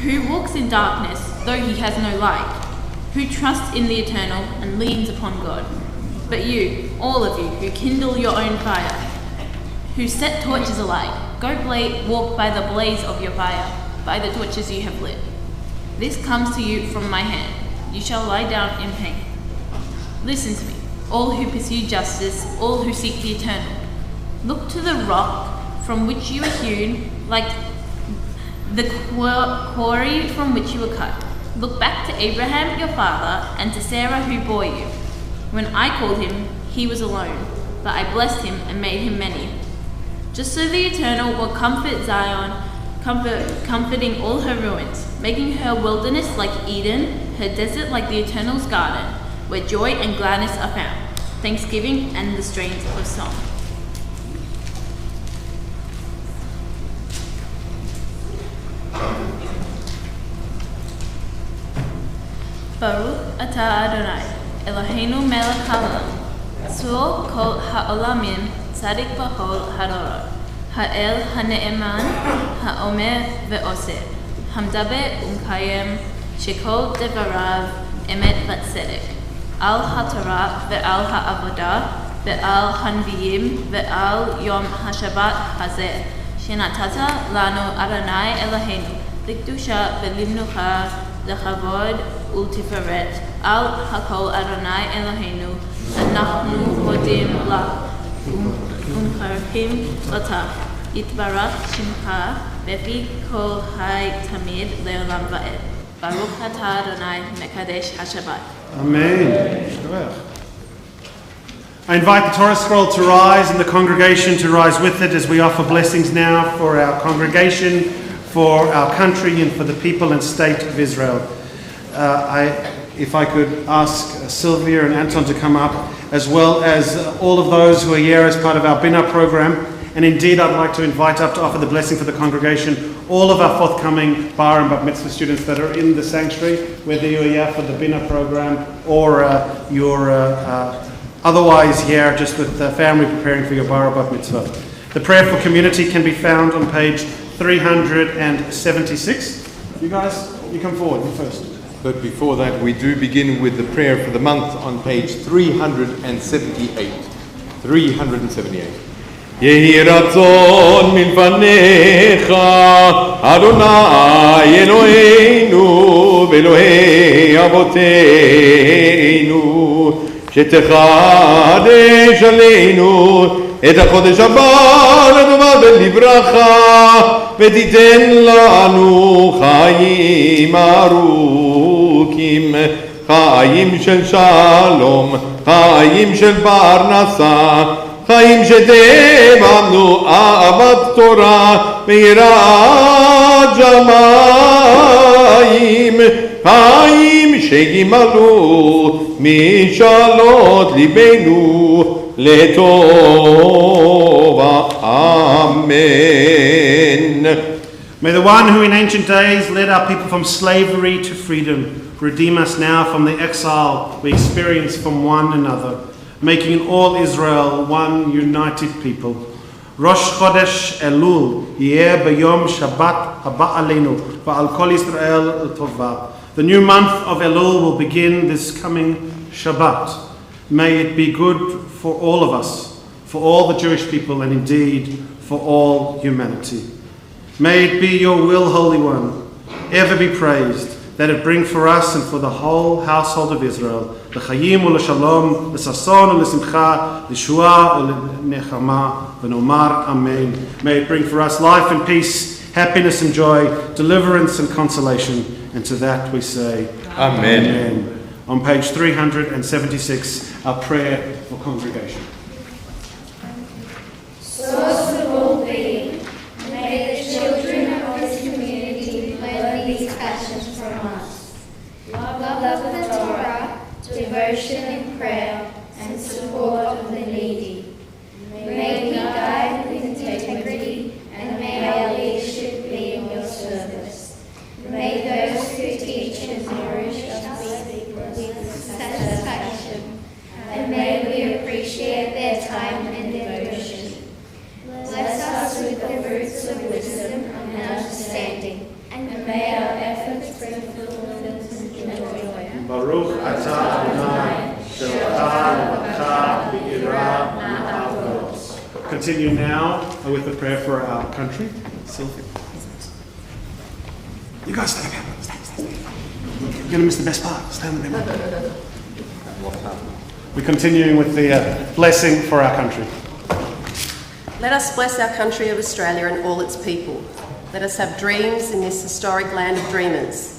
Who walks in darkness, though he has no light? Who trusts in the Eternal and leans upon God? But you, all of you, who kindle your own fire, who set torches alight, walk by the blaze of your fire, by the torches you have lit. This comes to you from my hand. You shall lie down in pain. Listen to me, all who pursue justice, all who seek the Eternal. Look to the rock from which you were hewn, like the quarry from which you were cut. Look back to Abraham your father and to Sarah who bore you. When I called him, he was alone, but I blessed him and made him many. Just so the Eternal will comfort Zion, comforting all her ruins, making her wilderness like Eden, her desert like the Eternal's garden, where joy and gladness are found, thanksgiving and the strains of song. Baruch atah Adonai, Eloheinu melech haolam, Tzur kol ha'olamim, tzadik b'chol hadorot, ha'el ha'ne'eman, ha'omer ve'oseh, hamdaber u'mkayem, shekol devarav, emet v'tzedek, al ha'torah ve'al ha'avodah, ve'al ha'nviim, ve'al yom ha'shabbat hazeh, shenatata lanu Adonai Eloheinu, likdusha ve'limnucha, לכבוד ולתפארת על הכל אדוני אלוהינו, אנחנו מודים לך ומחרפים אותך, יתברך שמך בפי כל חי תמיד לעולם ועד. ברוך אתה אדוני מקדש השבת. Amen. I invite the Torah scroll to rise and the congregation to rise with it as we offer blessings now for our congregation, for our country and for the people and state of Israel. If I could ask Sylvia and Anton to come up, as well as all of those who are here as part of our Bina program. And indeed, I'd like to invite up to offer the blessing for the congregation all of our forthcoming Bar and Bat Mitzvah students that are in the sanctuary, whether you're here for the Bina program or you're Otherwise, here, just with the family preparing for your bar bat mitzvah. The prayer for community can be found on page 376. You guys, you come forward, you first. But before that, we do begin with the prayer for the month on page 378. 378. Yehi ratzon milfanecha Adonai Eloheinu Ve'Elohei Avoteinu שתחדש עלינו את החודש הבא לטובה ולברכה ותיתן לנו חיים ארוכים, חיים של שלום, חיים של פרנסה, חיים שתהיה בנו אהבת תורה ויראת שמיים, חיים שימלאו משאלות ליבנו לטובה. Amen. May the one who in ancient days led our people from slavery to freedom redeem us now from the exile we experience from one another, making all Israel one united people. Rosh Chodesh Elul yeh b'yom Shabbat haba aleinu va'al kol Yisrael tova. The new month of Elul will begin this coming Shabbat. May it be good for all of us, for all the Jewish people, and indeed for all humanity. May it be your will, Holy One, ever be praised, that it bring for us and for the whole household of Israel l'chayim u'l'shalom, l'sason u'l'simcha, l'shua u'l'nechama, v'nomar amen. May it bring for us life and peace, happiness and joy, deliverance and consolation, and to that we say Amen. Amen. On page 376, our prayer for congregation. Source of all being, may the children of this community learn these passions from us. Love of the Torah, devotion in prayer, and support of the needy. May we guide with integrity, and may our leadership be in your service. May those who teach and nourish us with satisfaction, and may we appreciate their time and devotion. Bless us with the fruits of wisdom and understanding, and may our efforts bring fulfillment and joy. Baruch atah Adonai, she'ata levacha v'yira ma'avonos. Continue now with the prayer for our country. Sylvia. You guys stand up. You're going to miss the best part. Stand there. We're continuing with the blessing for our country. Let us bless our country of Australia and all its people. Let us have dreams in this historic land of dreamers.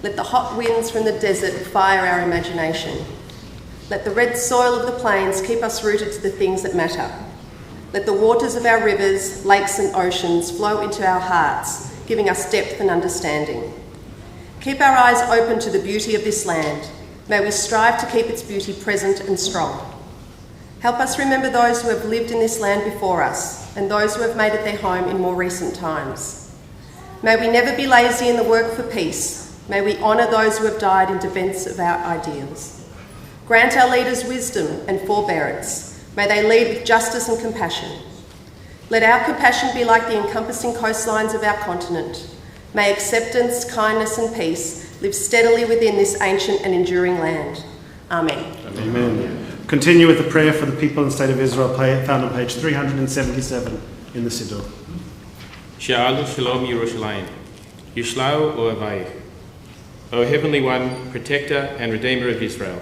Let the hot winds from the desert fire our imagination. Let the red soil of the plains keep us rooted to the things that matter. Let the waters of our rivers, lakes and oceans flow into our hearts, giving us depth and understanding. Keep our eyes open to the beauty of this land. May we strive to keep its beauty present and strong. Help us remember those who have lived in this land before us and those who have made it their home in more recent times. May we never be lazy in the work for peace. May we honour those who have died in defence of our ideals. Grant our leaders wisdom and forbearance. May they lead with justice and compassion. Let our compassion be like the encompassing coastlines of our continent. May acceptance, kindness and peace live steadily within this ancient and enduring land. Amen. Amen. Continue with the prayer for the people and state of Israel, found on page 377 in the Siddur. Sha'alu Shalom Yerushalayim, Yishlau Oavayich. O Heavenly One, Protector and Redeemer of Israel,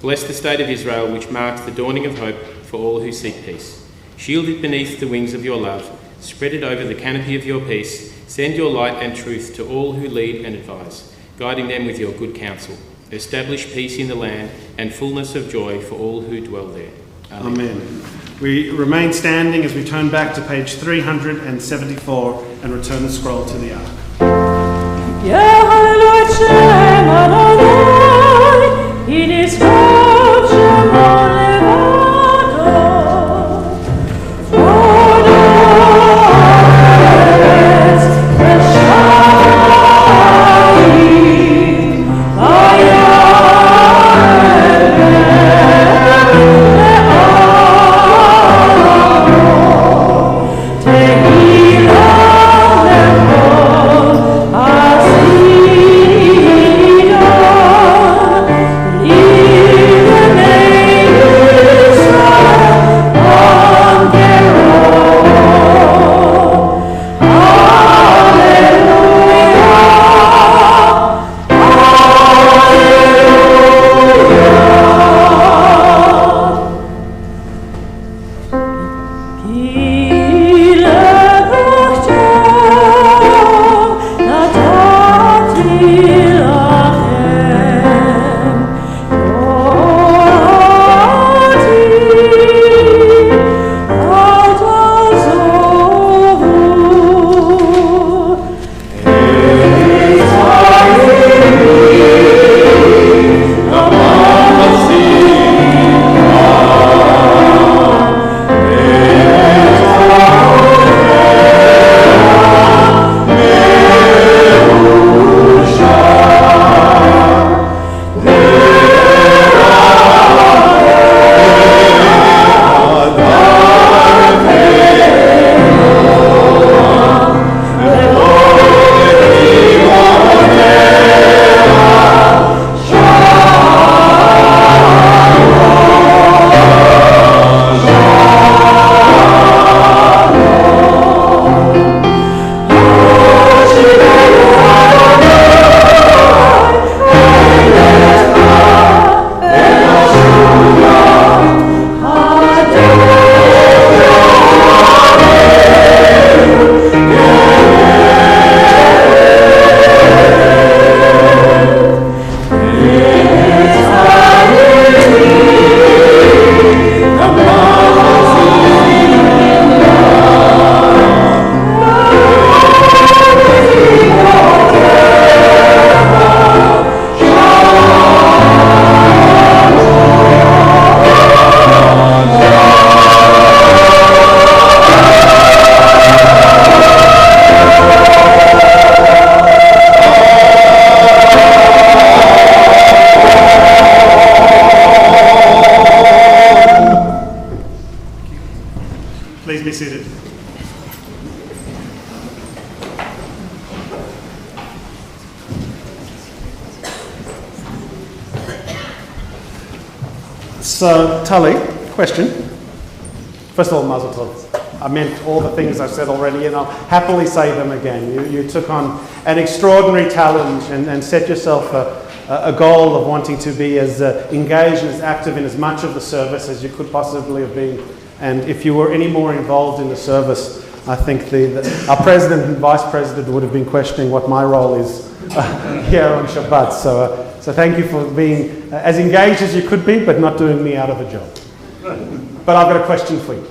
bless the state of Israel, which marks the dawning of hope for all who seek peace. Shield it beneath the wings of your love, spread it over the canopy of your peace, send your light and truth to all who lead and advise, guiding them with your good counsel. Establish peace in the land and fullness of joy for all who dwell there. Amen. Amen. We remain standing as we turn back to page 374 and return the scroll to the ark. Amen. So, Tully, question. First of all, Mazel Tov. I meant all the things I've said already, and I'll happily say them again. You took on an extraordinary challenge and set yourself a goal of wanting to be as engaged and as active in as much of the service as you could possibly have been. And if you were any more involved in the service, I think our president and vice president would have been questioning what my role is here on Shabbat. So thank you for being as engaged as you could be, but not doing me out of a job. But I've got a question for you.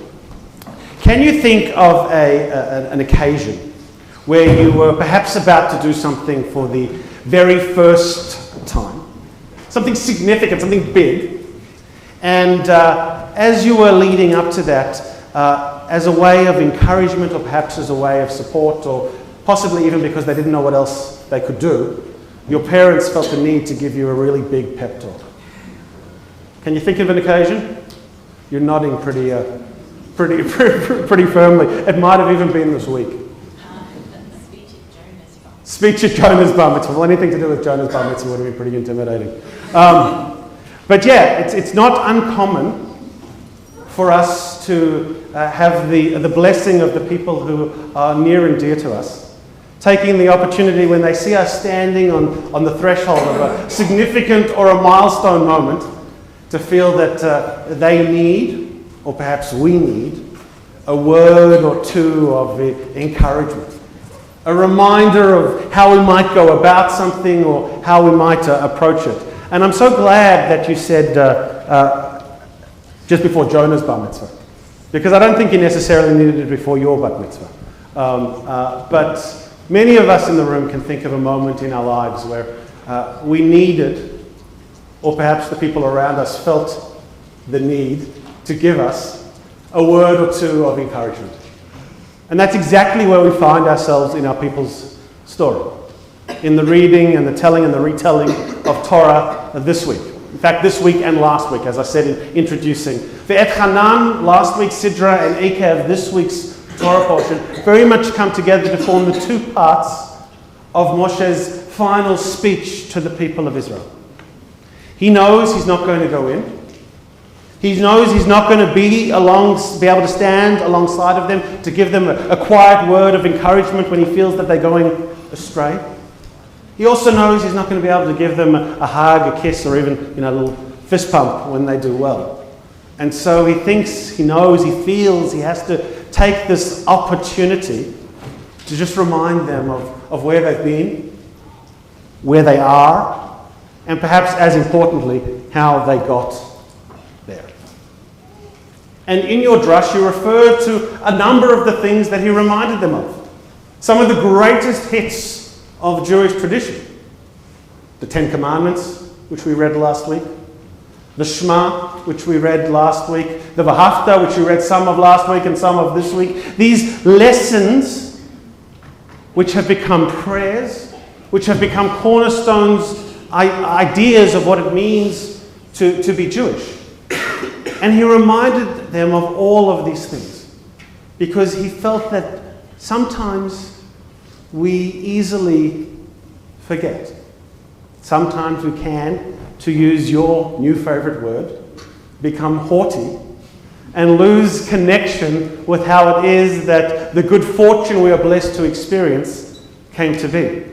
Can you think of an occasion where you were perhaps about to do something for the very first time? Something significant, something big. And as you were leading up to that, as a way of encouragement or perhaps as a way of support or possibly even because they didn't know what else they could do, your parents felt the need to give you a really big pep talk. Can you think of an occasion? You're nodding pretty firmly. It might have even been this week. Speech at Jonah's bar mitzvah. Well, anything to do with Jonah's bar mitzvah would have been pretty intimidating. But yeah, it's not uncommon for us to have the blessing of the people who are near and dear to us, taking the opportunity when they see us standing on the threshold of a significant or a milestone moment to feel that they need, or perhaps we need, a word or two of encouragement. A reminder of how we might go about something or how we might approach it. And I'm so glad that you said just before Jonah's bar mitzvah, because I don't think you necessarily needed it before your bar mitzvah. But many of us in the room can think of a moment in our lives where we needed, or perhaps the people around us felt the need to give us a word or two of encouragement. And that's exactly where we find ourselves in our people's story, in the reading and the telling and the retelling of Torah this week. In fact, this week and last week, as I said in introducing. Ve'et Hanan, last week's Sidra, and Ekev, this week's Torah portion, very much come together to form the two parts of Moshe's final speech to the people of Israel. He knows he's not going to go in. He knows he's not going to be able to stand alongside of them to give them a quiet word of encouragement when he feels that they're going astray. He also knows he's not going to be able to give them a hug, a kiss, or even a little fist pump when they do well. And so he thinks, he knows, he feels he has to take this opportunity to just remind them of where they've been, where they are, and perhaps as importantly, how they got there. And in your drush, you refer to a number of the things that he reminded them of. Some of the greatest hits of Jewish tradition. The Ten Commandments, which we read last week. The Shema, which we read last week. The V'ahavta, which we read some of last week and some of this week. These lessons, which have become prayers, which have become cornerstones, ideas of what it means to be Jewish. And he reminded them of all of these things because he felt that sometimes we easily forget. Sometimes we can, to use your new favorite word, become haughty and lose connection with how it is that the good fortune we are blessed to experience came to be.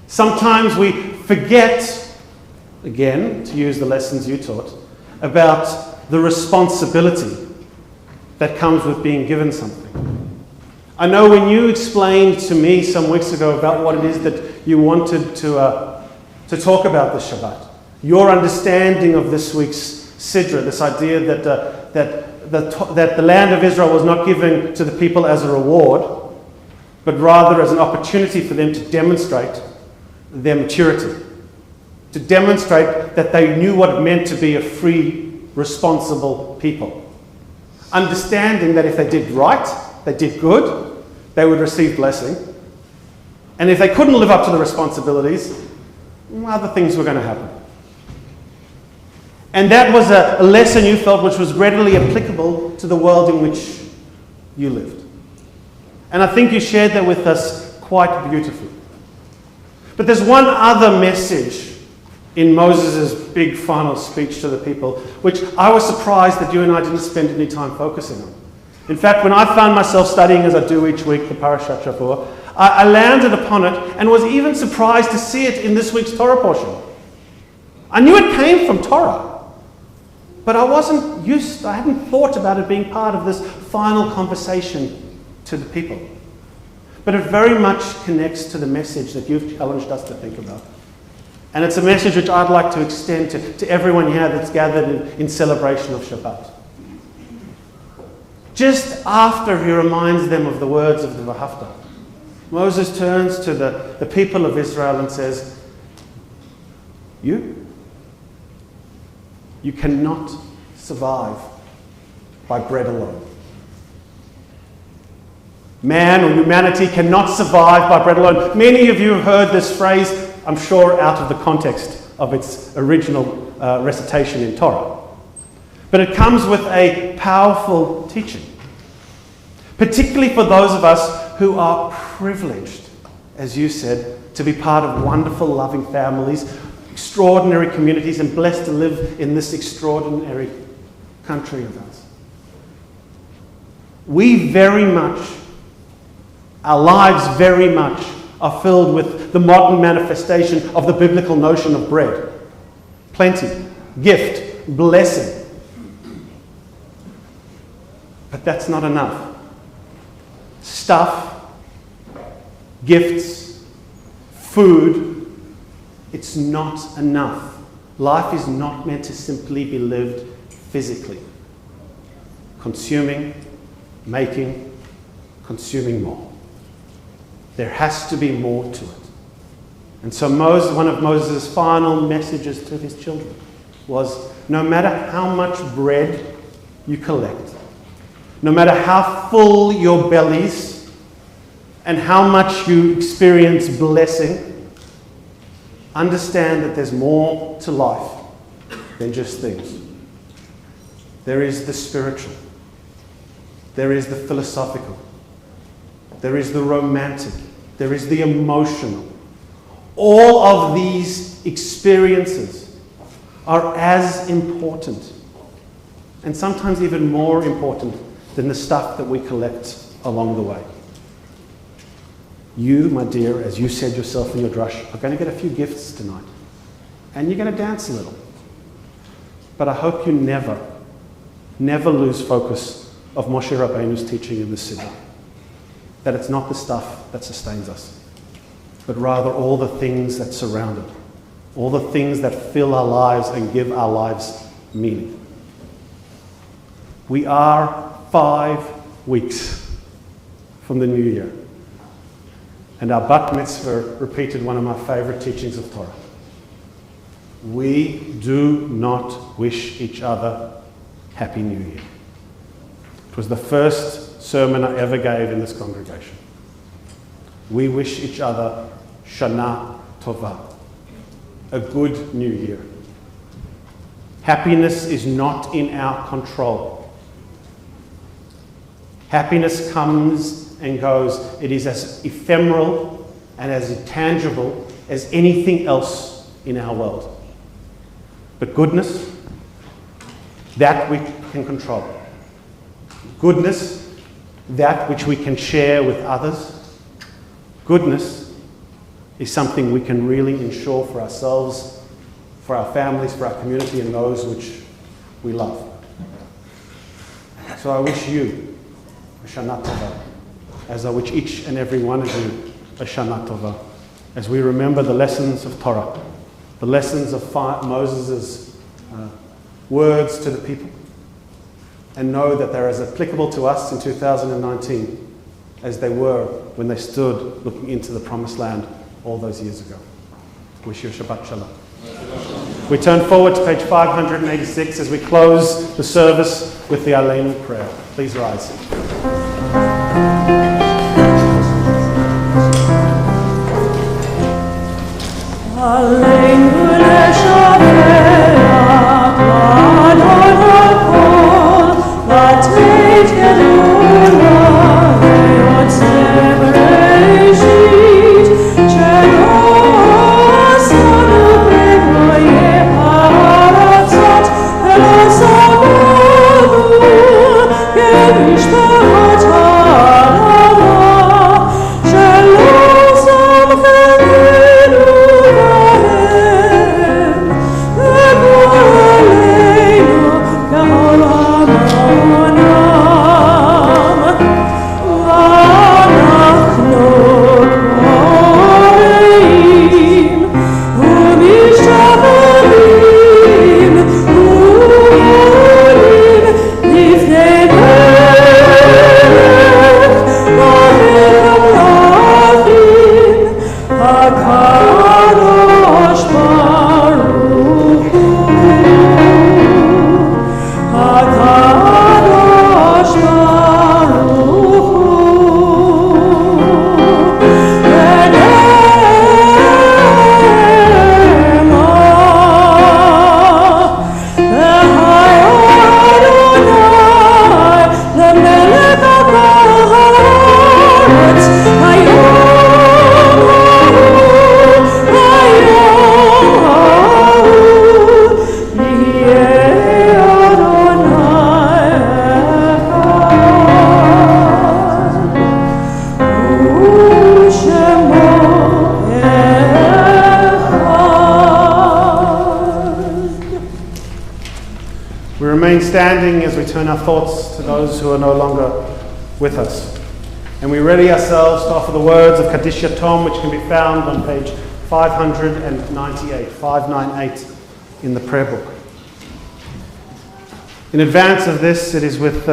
Sometimes we forget, again, to use the lessons you taught, about the responsibility that comes with being given something. I know when you explained to me some weeks ago about what it is that you wanted to talk about this Shabbat, your understanding of this week's Sidra, this idea that the land of Israel was not given to the people as a reward, but rather as an opportunity for them to demonstrate their maturity, to demonstrate that they knew what it meant to be a free, responsible people. Understanding that if they did right, they did good, they would receive blessing. And if they couldn't live up to the responsibilities, other things were going to happen. And that was a lesson you felt which was readily applicable to the world in which you lived. And I think you shared that with us quite beautifully. But there's one other message in Moses' big final speech to the people, which I was surprised that you and I didn't spend any time focusing on. In fact, when I found myself studying, as I do each week, the Parashat Shavua, I landed upon it and was even surprised to see it in this week's Torah portion. I knew it came from Torah, but I hadn't thought about it being part of this final conversation to the people. But it very much connects to the message that you've challenged us to think about. And it's a message which I'd like to extend to everyone here that's gathered in celebration of Shabbat. Just after he reminds them of the words of the V'ahavta, Moses turns to the people of Israel and says, You cannot survive by bread alone. Man or humanity cannot survive by bread alone. Many of you have heard this phrase, I'm sure, out of the context of its original recitation in Torah. But it comes with a powerful teaching, particularly for those of us who are privileged, as you said, to be part of wonderful, loving families, extraordinary communities, and blessed to live in this extraordinary country of ours. Our lives very much are filled with the modern manifestation of the biblical notion of bread. Plenty, gift, blessing. But that's not enough. Stuff, gifts, food, it's not enough. Life is not meant to simply be lived physically. Consuming, making, consuming more. There has to be more to it. And so one of Moses' final messages to his children was, no matter how much bread you collect, no matter how full your bellies and how much you experience blessing, understand that there's more to life than just things. There is the spiritual. There is the philosophical. There is the romantic. There is the emotional. All of these experiences are as important, and sometimes even more important, than the stuff that we collect along the way. You, my dear, as you said yourself in your drush, are going to get a few gifts tonight. And you're going to dance a little. But I hope you never never lose focus of Moshe Rabbeinu's teaching in the Siddur. That it's not the stuff that sustains us, but rather all the things that surround it, all the things that fill our lives and give our lives meaning. We are 5 weeks from the new year, and our bat mitzvah repeated one of my favorite teachings of Torah. We do not wish each other Happy New Year. It was the first sermon I ever gave in this congregation. We wish each other Shana Tova, a good new year. Happiness is not in our control. Happiness comes and goes. It is as ephemeral and as intangible as anything else in our world. But goodness, that we can control. Goodness, that which we can share with others. Goodness is something we can really ensure for ourselves, for our families, for our community, and those which we love. So I wish you a Shana Tova, as I wish each and every one of you a Shana Tova, as we remember the lessons of Torah, the lessons of Moses' words to the people, and know that they're as applicable to us in 2019 as they were when they stood looking into the promised land all those years ago. Wish you a Shabbat Shalom. We turn forward to page 586 as we close the service with the Aleinu prayer. Please rise. Standing as we turn our thoughts to those who are no longer with us. And we ready ourselves to offer the words of Kaddish Yatom, which can be found on page 598 in the prayer book. In advance of this, it is with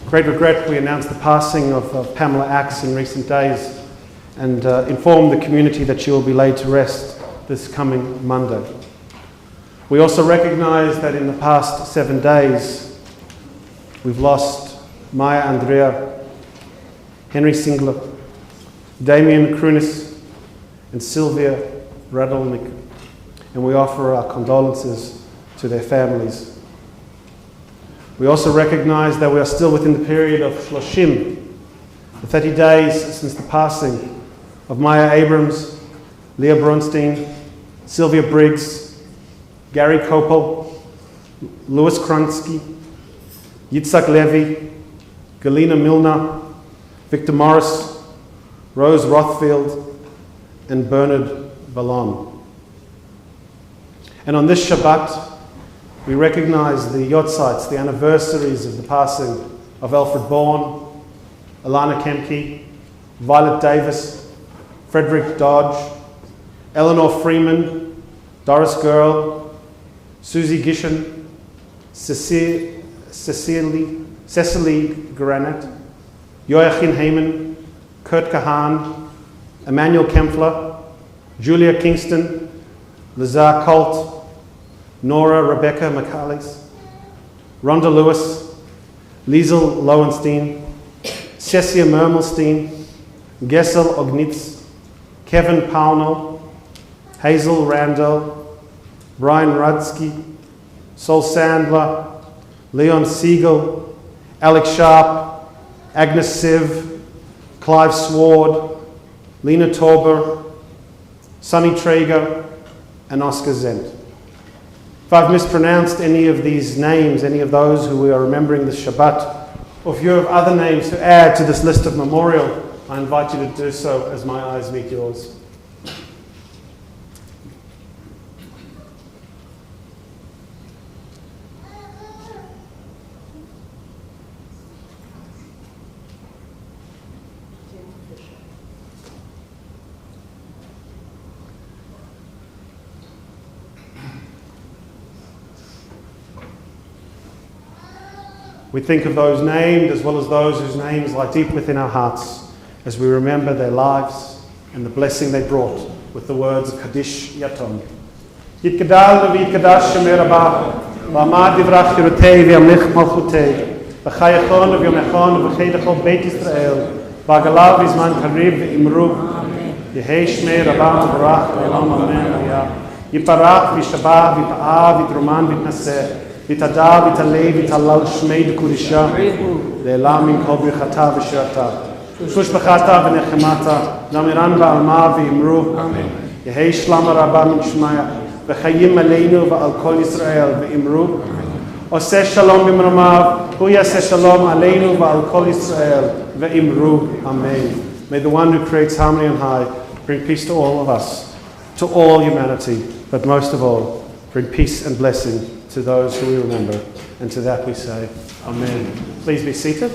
great regret we announce the passing of Pamela Axe in recent days and inform the community that she will be laid to rest this coming Monday. We also recognize that in the past 7 days, we've lost Maya Andrea, Henry Singler, Damien Krunis, and Sylvia Radolnik, and we offer our condolences to their families. We also recognize that we are still within the period of Shloshim, the 30 days since the passing of Maya Abrams, Leah Bronstein, Sylvia Briggs, Gary Kopel, Louis Kronsky, Yitzhak Levy, Galina Milner, Victor Morris, Rose Rothfield, and Bernard Ballon. And on this Shabbat, We recognise the yortzites, the anniversaries of the passing of Alfred Bourne, Alana Kemke, Violet Davis, Frederick Dodge, Eleanor Freeman, Doris Girl, Susie Gishan, Cecily Granat, Joachim Heyman, Kurt Kahan, Emmanuel Kempfler, Julia Kingston, Lazar Colt, Nora Rebecca McCallis, Rhonda Lewis, Liesel Lowenstein, Cecia Mermelstein, Gessel Ognitz, Kevin Pownell, Hazel Randall, Brian Rudsky, Sol Sandler, Leon Siegel, Alex Sharp, Agnes Siv, Clive Sward, Lena Torber, Sonny Traeger, and Oscar Zent. If I've mispronounced any of these names, any of those who we are remembering this Shabbat, or if you have other names to add to this list of memorial, I invite you to do so as my eyes meet yours. We think of those named as well as those whose names lie deep within our hearts as we remember their lives and the blessing they brought with the words of Kaddish Yatom. Yitgadal v'yitgadash Shemei Rabbah v'amad divrach Shirotei v'yamlich malchutei v'chayachon v'yomechon v'cheidachol Beit Yisrael v'agalav v'zman karib v'imru Yehei Shemei Rabbah v'barach v'elam amen Yiparach v'yishabah v'yipa'ah v'yitruman v'yitnaseh V'tadar, v'talei, v'talal shmei d'kudisha, le'elam min kol birchata v'shirata. Shush b'chata v'nechemata, namiran ba'alma v'imru, Yehei shlama rabba min shmaya, v'chayim aleinu v'al kol Yisrael v'imru, Oseh shalom b'mramav, hu yaseh shalom aleinu v'al kol Yisrael v'imru, Amen. May the one who creates harmony on high bring peace to all of us, to all humanity, but most of all, bring peace and blessing to those who we remember, and to that we say, Amen. Please be seated.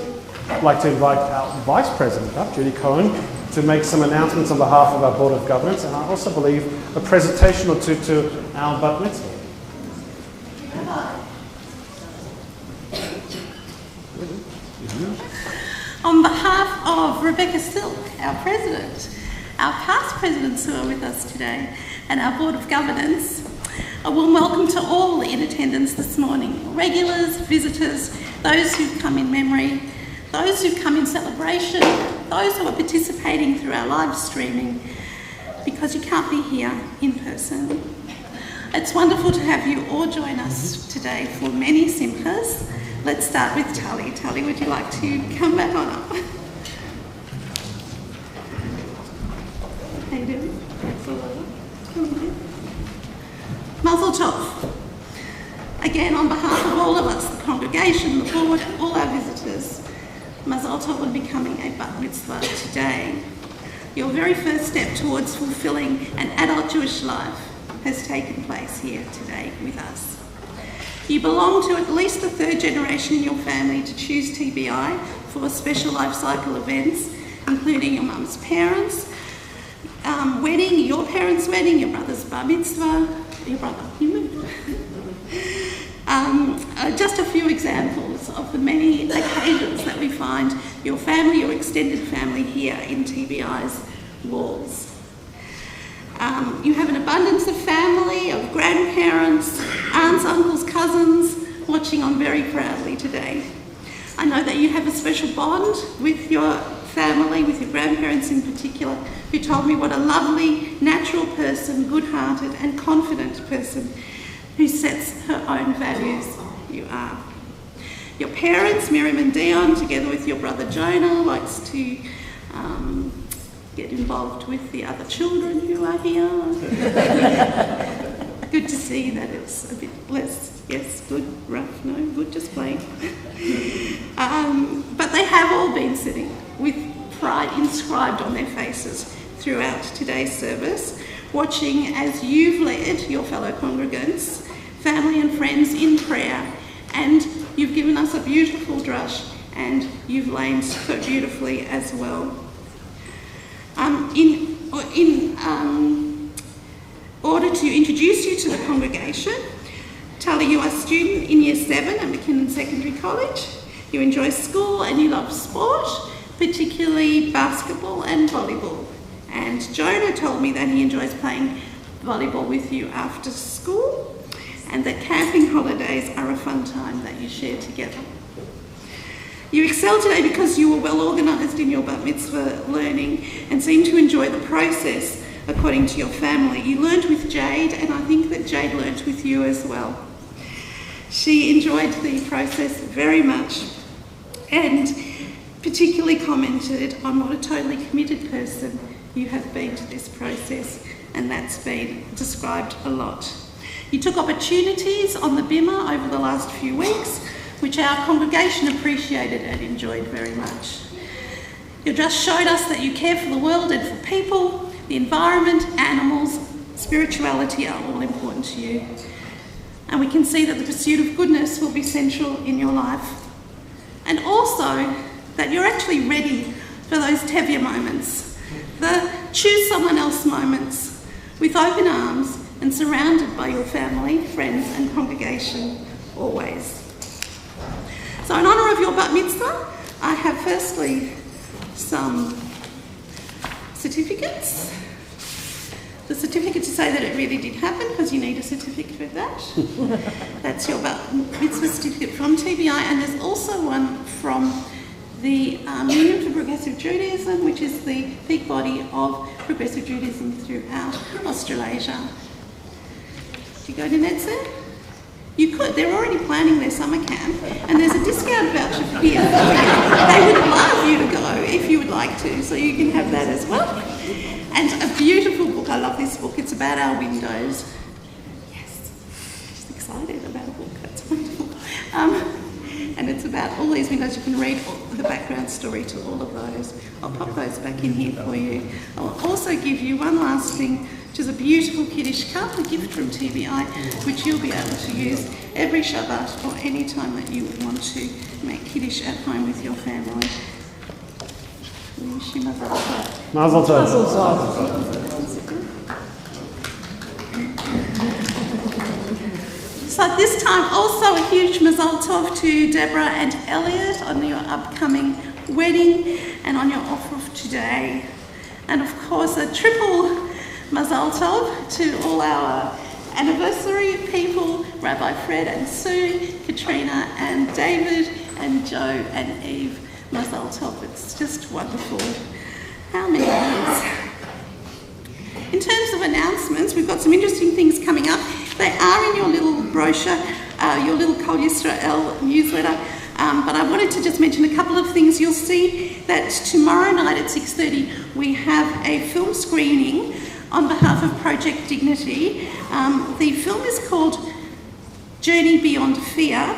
I'd like to invite our Vice President up, Judy Cohen, to make some announcements on behalf of our Board of Governance, and I also believe a presentation or two to our Bat Mitzvah. On behalf of Rebecca Silk, our President, our past Presidents who are with us today, and our Board of Governance, a warm welcome to all in attendance this morning, regulars, visitors, those who've come in memory, those who've come in celebration, those who are participating through our live streaming, because you can't be here in person. It's wonderful to have you all join us today for many simchas. Let's start with Tali. Tali, would you like to come back on up? How you doing? Mazel tov. Again, on behalf of all of us, the congregation, the board, all our visitors, Mazel tov on becoming a Bat Mitzvah today. Your very first step towards fulfilling an adult Jewish life has taken place here today with us. You belong to at least the third generation in your family to choose TBI for special life cycle events, including your mum's parents, wedding, your parents' wedding, your brother's bar mitzvah, your brother, you moved. Just a few examples of the many occasions that we find your family, your extended family here in TBI's walls. You have an abundance of family, of grandparents, aunts, uncles, cousins, watching on very proudly today. I know that you have a special bond with your family, with your grandparents in particular, who told me what a lovely, natural person, good-hearted and confident person who sets her own values you are. Your parents, Miriam and Dion, together with your brother Jonah, likes to get involved with the other children who are here. Good to see that it's a bit less, yes, good, rough, no, good, just plain. But they have all been sitting with pride inscribed on their faces throughout today's service, watching as you've led your fellow congregants family and friends in prayer, and you've given us a beautiful drush, and you've lain so beautifully as well. In order to introduce you to the congregation, Tali, you are a student in Year 7 at McKinnon Secondary College. You enjoy school and you love sport, particularly basketball and volleyball. And Jonah told me that he enjoys playing volleyball with you after school, and that camping holidays are a fun time that you share together. You excel today because you were well organised in your bat mitzvah learning and seem to enjoy the process according to your family. You learned with Jade, and I think that Jade learnt with you as well. She enjoyed the process very much and particularly commented on what a totally committed person you have been to this process, and that's been described a lot. You took opportunities on the bimah over the last few weeks, which our congregation appreciated and enjoyed very much. You just showed us that you care for the world and for people, the environment, animals, spirituality are all important to you. And we can see that the pursuit of goodness will be central in your life. And also that you're actually ready for those Tevye moments, the choose someone else moments, with open arms and surrounded by your family, friends and congregation always. So in honour of your bat mitzvah, I have firstly some certificates. The certificate to say that it really did happen, because you need a certificate for that. That's your bat mitzvah certificate from TBI, and there's also one from the Union for Progressive Judaism, which is the peak body of Progressive Judaism throughout Australasia. Do you go to NEDSA? You could. They're already planning their summer camp, and there's a discount voucher for here for you. They would love you to go if you would like to, so you can have that as well. And a beautiful book. I love this book. It's about our windows. Yes, just excited about a book. That's wonderful. And it's about all these windows. You can read the background story to all of those. I'll pop those back in here for you. I'll also give you one last thing, which is a beautiful Kiddush cup, a gift from TBI, which you'll be able to use every Shabbat or any time that you want to make Kiddush at home with your family. Mazel tov. So at this time, also a huge mazel tov to Deborah and Elliot on your upcoming wedding and on your offer today. And of course, a triple mazel tov to all our anniversary people, Rabbi Fred and Sue, Katrina and David and Joe and Eve. Mazel tov, it's just wonderful. How many years? In terms of announcements, we've got some interesting things coming up. They are in your little brochure, your little Kol Yisrael newsletter, but I wanted to just mention a couple of things. You'll see that tomorrow night at 6:30 we have a film screening on behalf of Project Dignity. The film is called Journey Beyond Fear,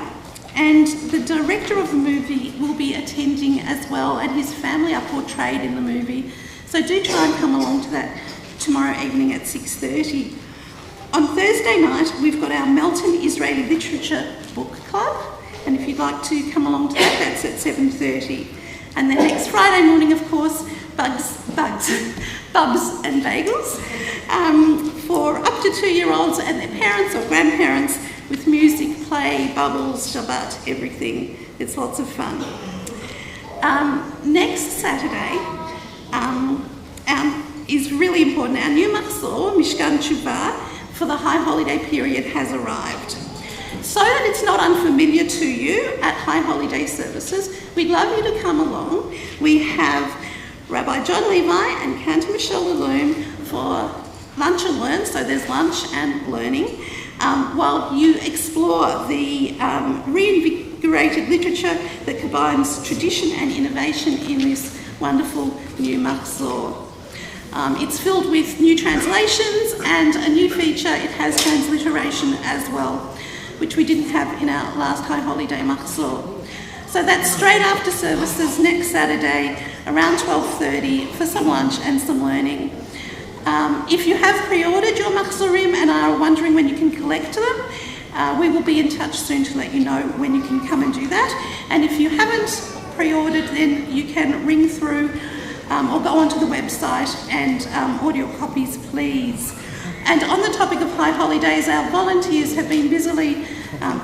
and the director of the movie will be attending as well, and his family are portrayed in the movie. So do try and come along to that tomorrow evening at 6:30. On Thursday night, we've got our Melton Israeli Literature Book Club, and if you'd like to come along to that, that's at 7:30. And then next Friday morning, of course, Bubs and Bagels for up to 2-year-olds and their parents or grandparents, with music, play, bubbles, Shabbat, everything. It's lots of fun. Next Saturday is really important. Our new Machzor, Mishkan Tshuva, for the High Holiday period has arrived. So that it's not unfamiliar to you at High Holiday services, we'd love you to come along. We have Rabbi John Levi and Cantor Michelle Leloom for lunch and learn, so there's lunch and learning, while you explore the reinvigorated literature that combines tradition and innovation in this wonderful new Machzor. It's filled with new translations and a new feature. It has transliteration as well, which we didn't have in our last High Holiday Machzor. So that's straight after services next Saturday around 12:30 for some lunch and some learning. If you have pre-ordered your Machzorim and are wondering when you can collect them, We will be in touch soon to let you know when you can come and do that. And if you haven't pre-ordered, then you can ring through or go onto the website and order your copies, please. And on the topic of High Holidays, our volunteers have been busily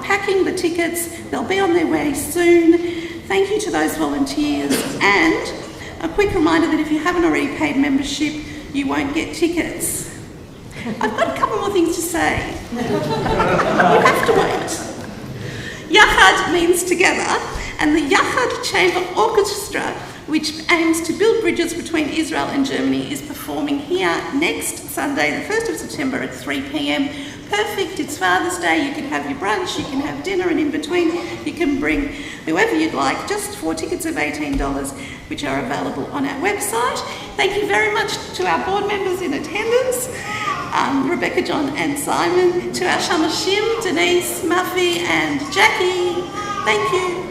packing the tickets. They'll be on their way soon. Thank you to those volunteers. And a quick reminder that if you haven't already paid membership, you won't get tickets. I've got a couple more things to say. You have to wait. Yachad means together, and the Yachad Chamber Orchestra, which aims to build bridges between Israel and Germany, is performing here next Sunday, the 1st of September at 3 p.m. Perfect, it's Father's Day, you can have your brunch, you can have dinner, and in between you can bring whoever you'd like, just for tickets of $18, which are available on our website. Thank you very much to our board members in attendance, Rebecca, John and Simon, to our Shamashim, Denise, Muffy and Jackie, thank you.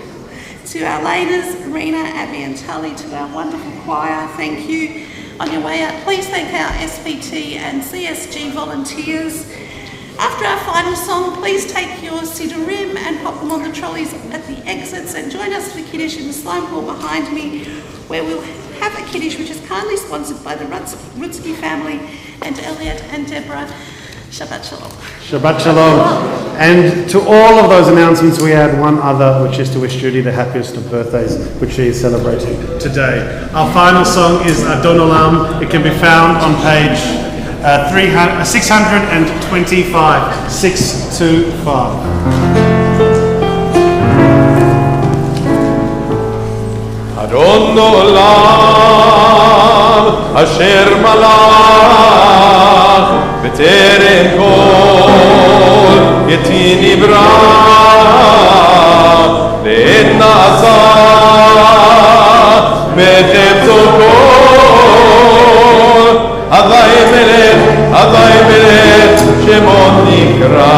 To our ladies, Rena, Abby and Tully, to our wonderful choir, thank you. On your way out, please thank our SPT and CSG volunteers. After our final song, please take your Siddurim and pop them on the trolleys at the exits and join us for Kiddush in the slime hall behind me, where we'll have a Kiddush which is kindly sponsored by the Rutsky family and Elliot and Deborah. Shabbat Shalom. Shabbat Shalom. And to all of those announcements, we add one other, which is to wish Judy the happiest of birthdays, which she is celebrating today. Our final song is Adon Olam. It can be found on page 625. 625. Adon Olam, Asher Malach, B'terem kol Yetin Ibra, Ve'en Na'asa, B'chefzo kol, Havai Melech, Shemot Nikra.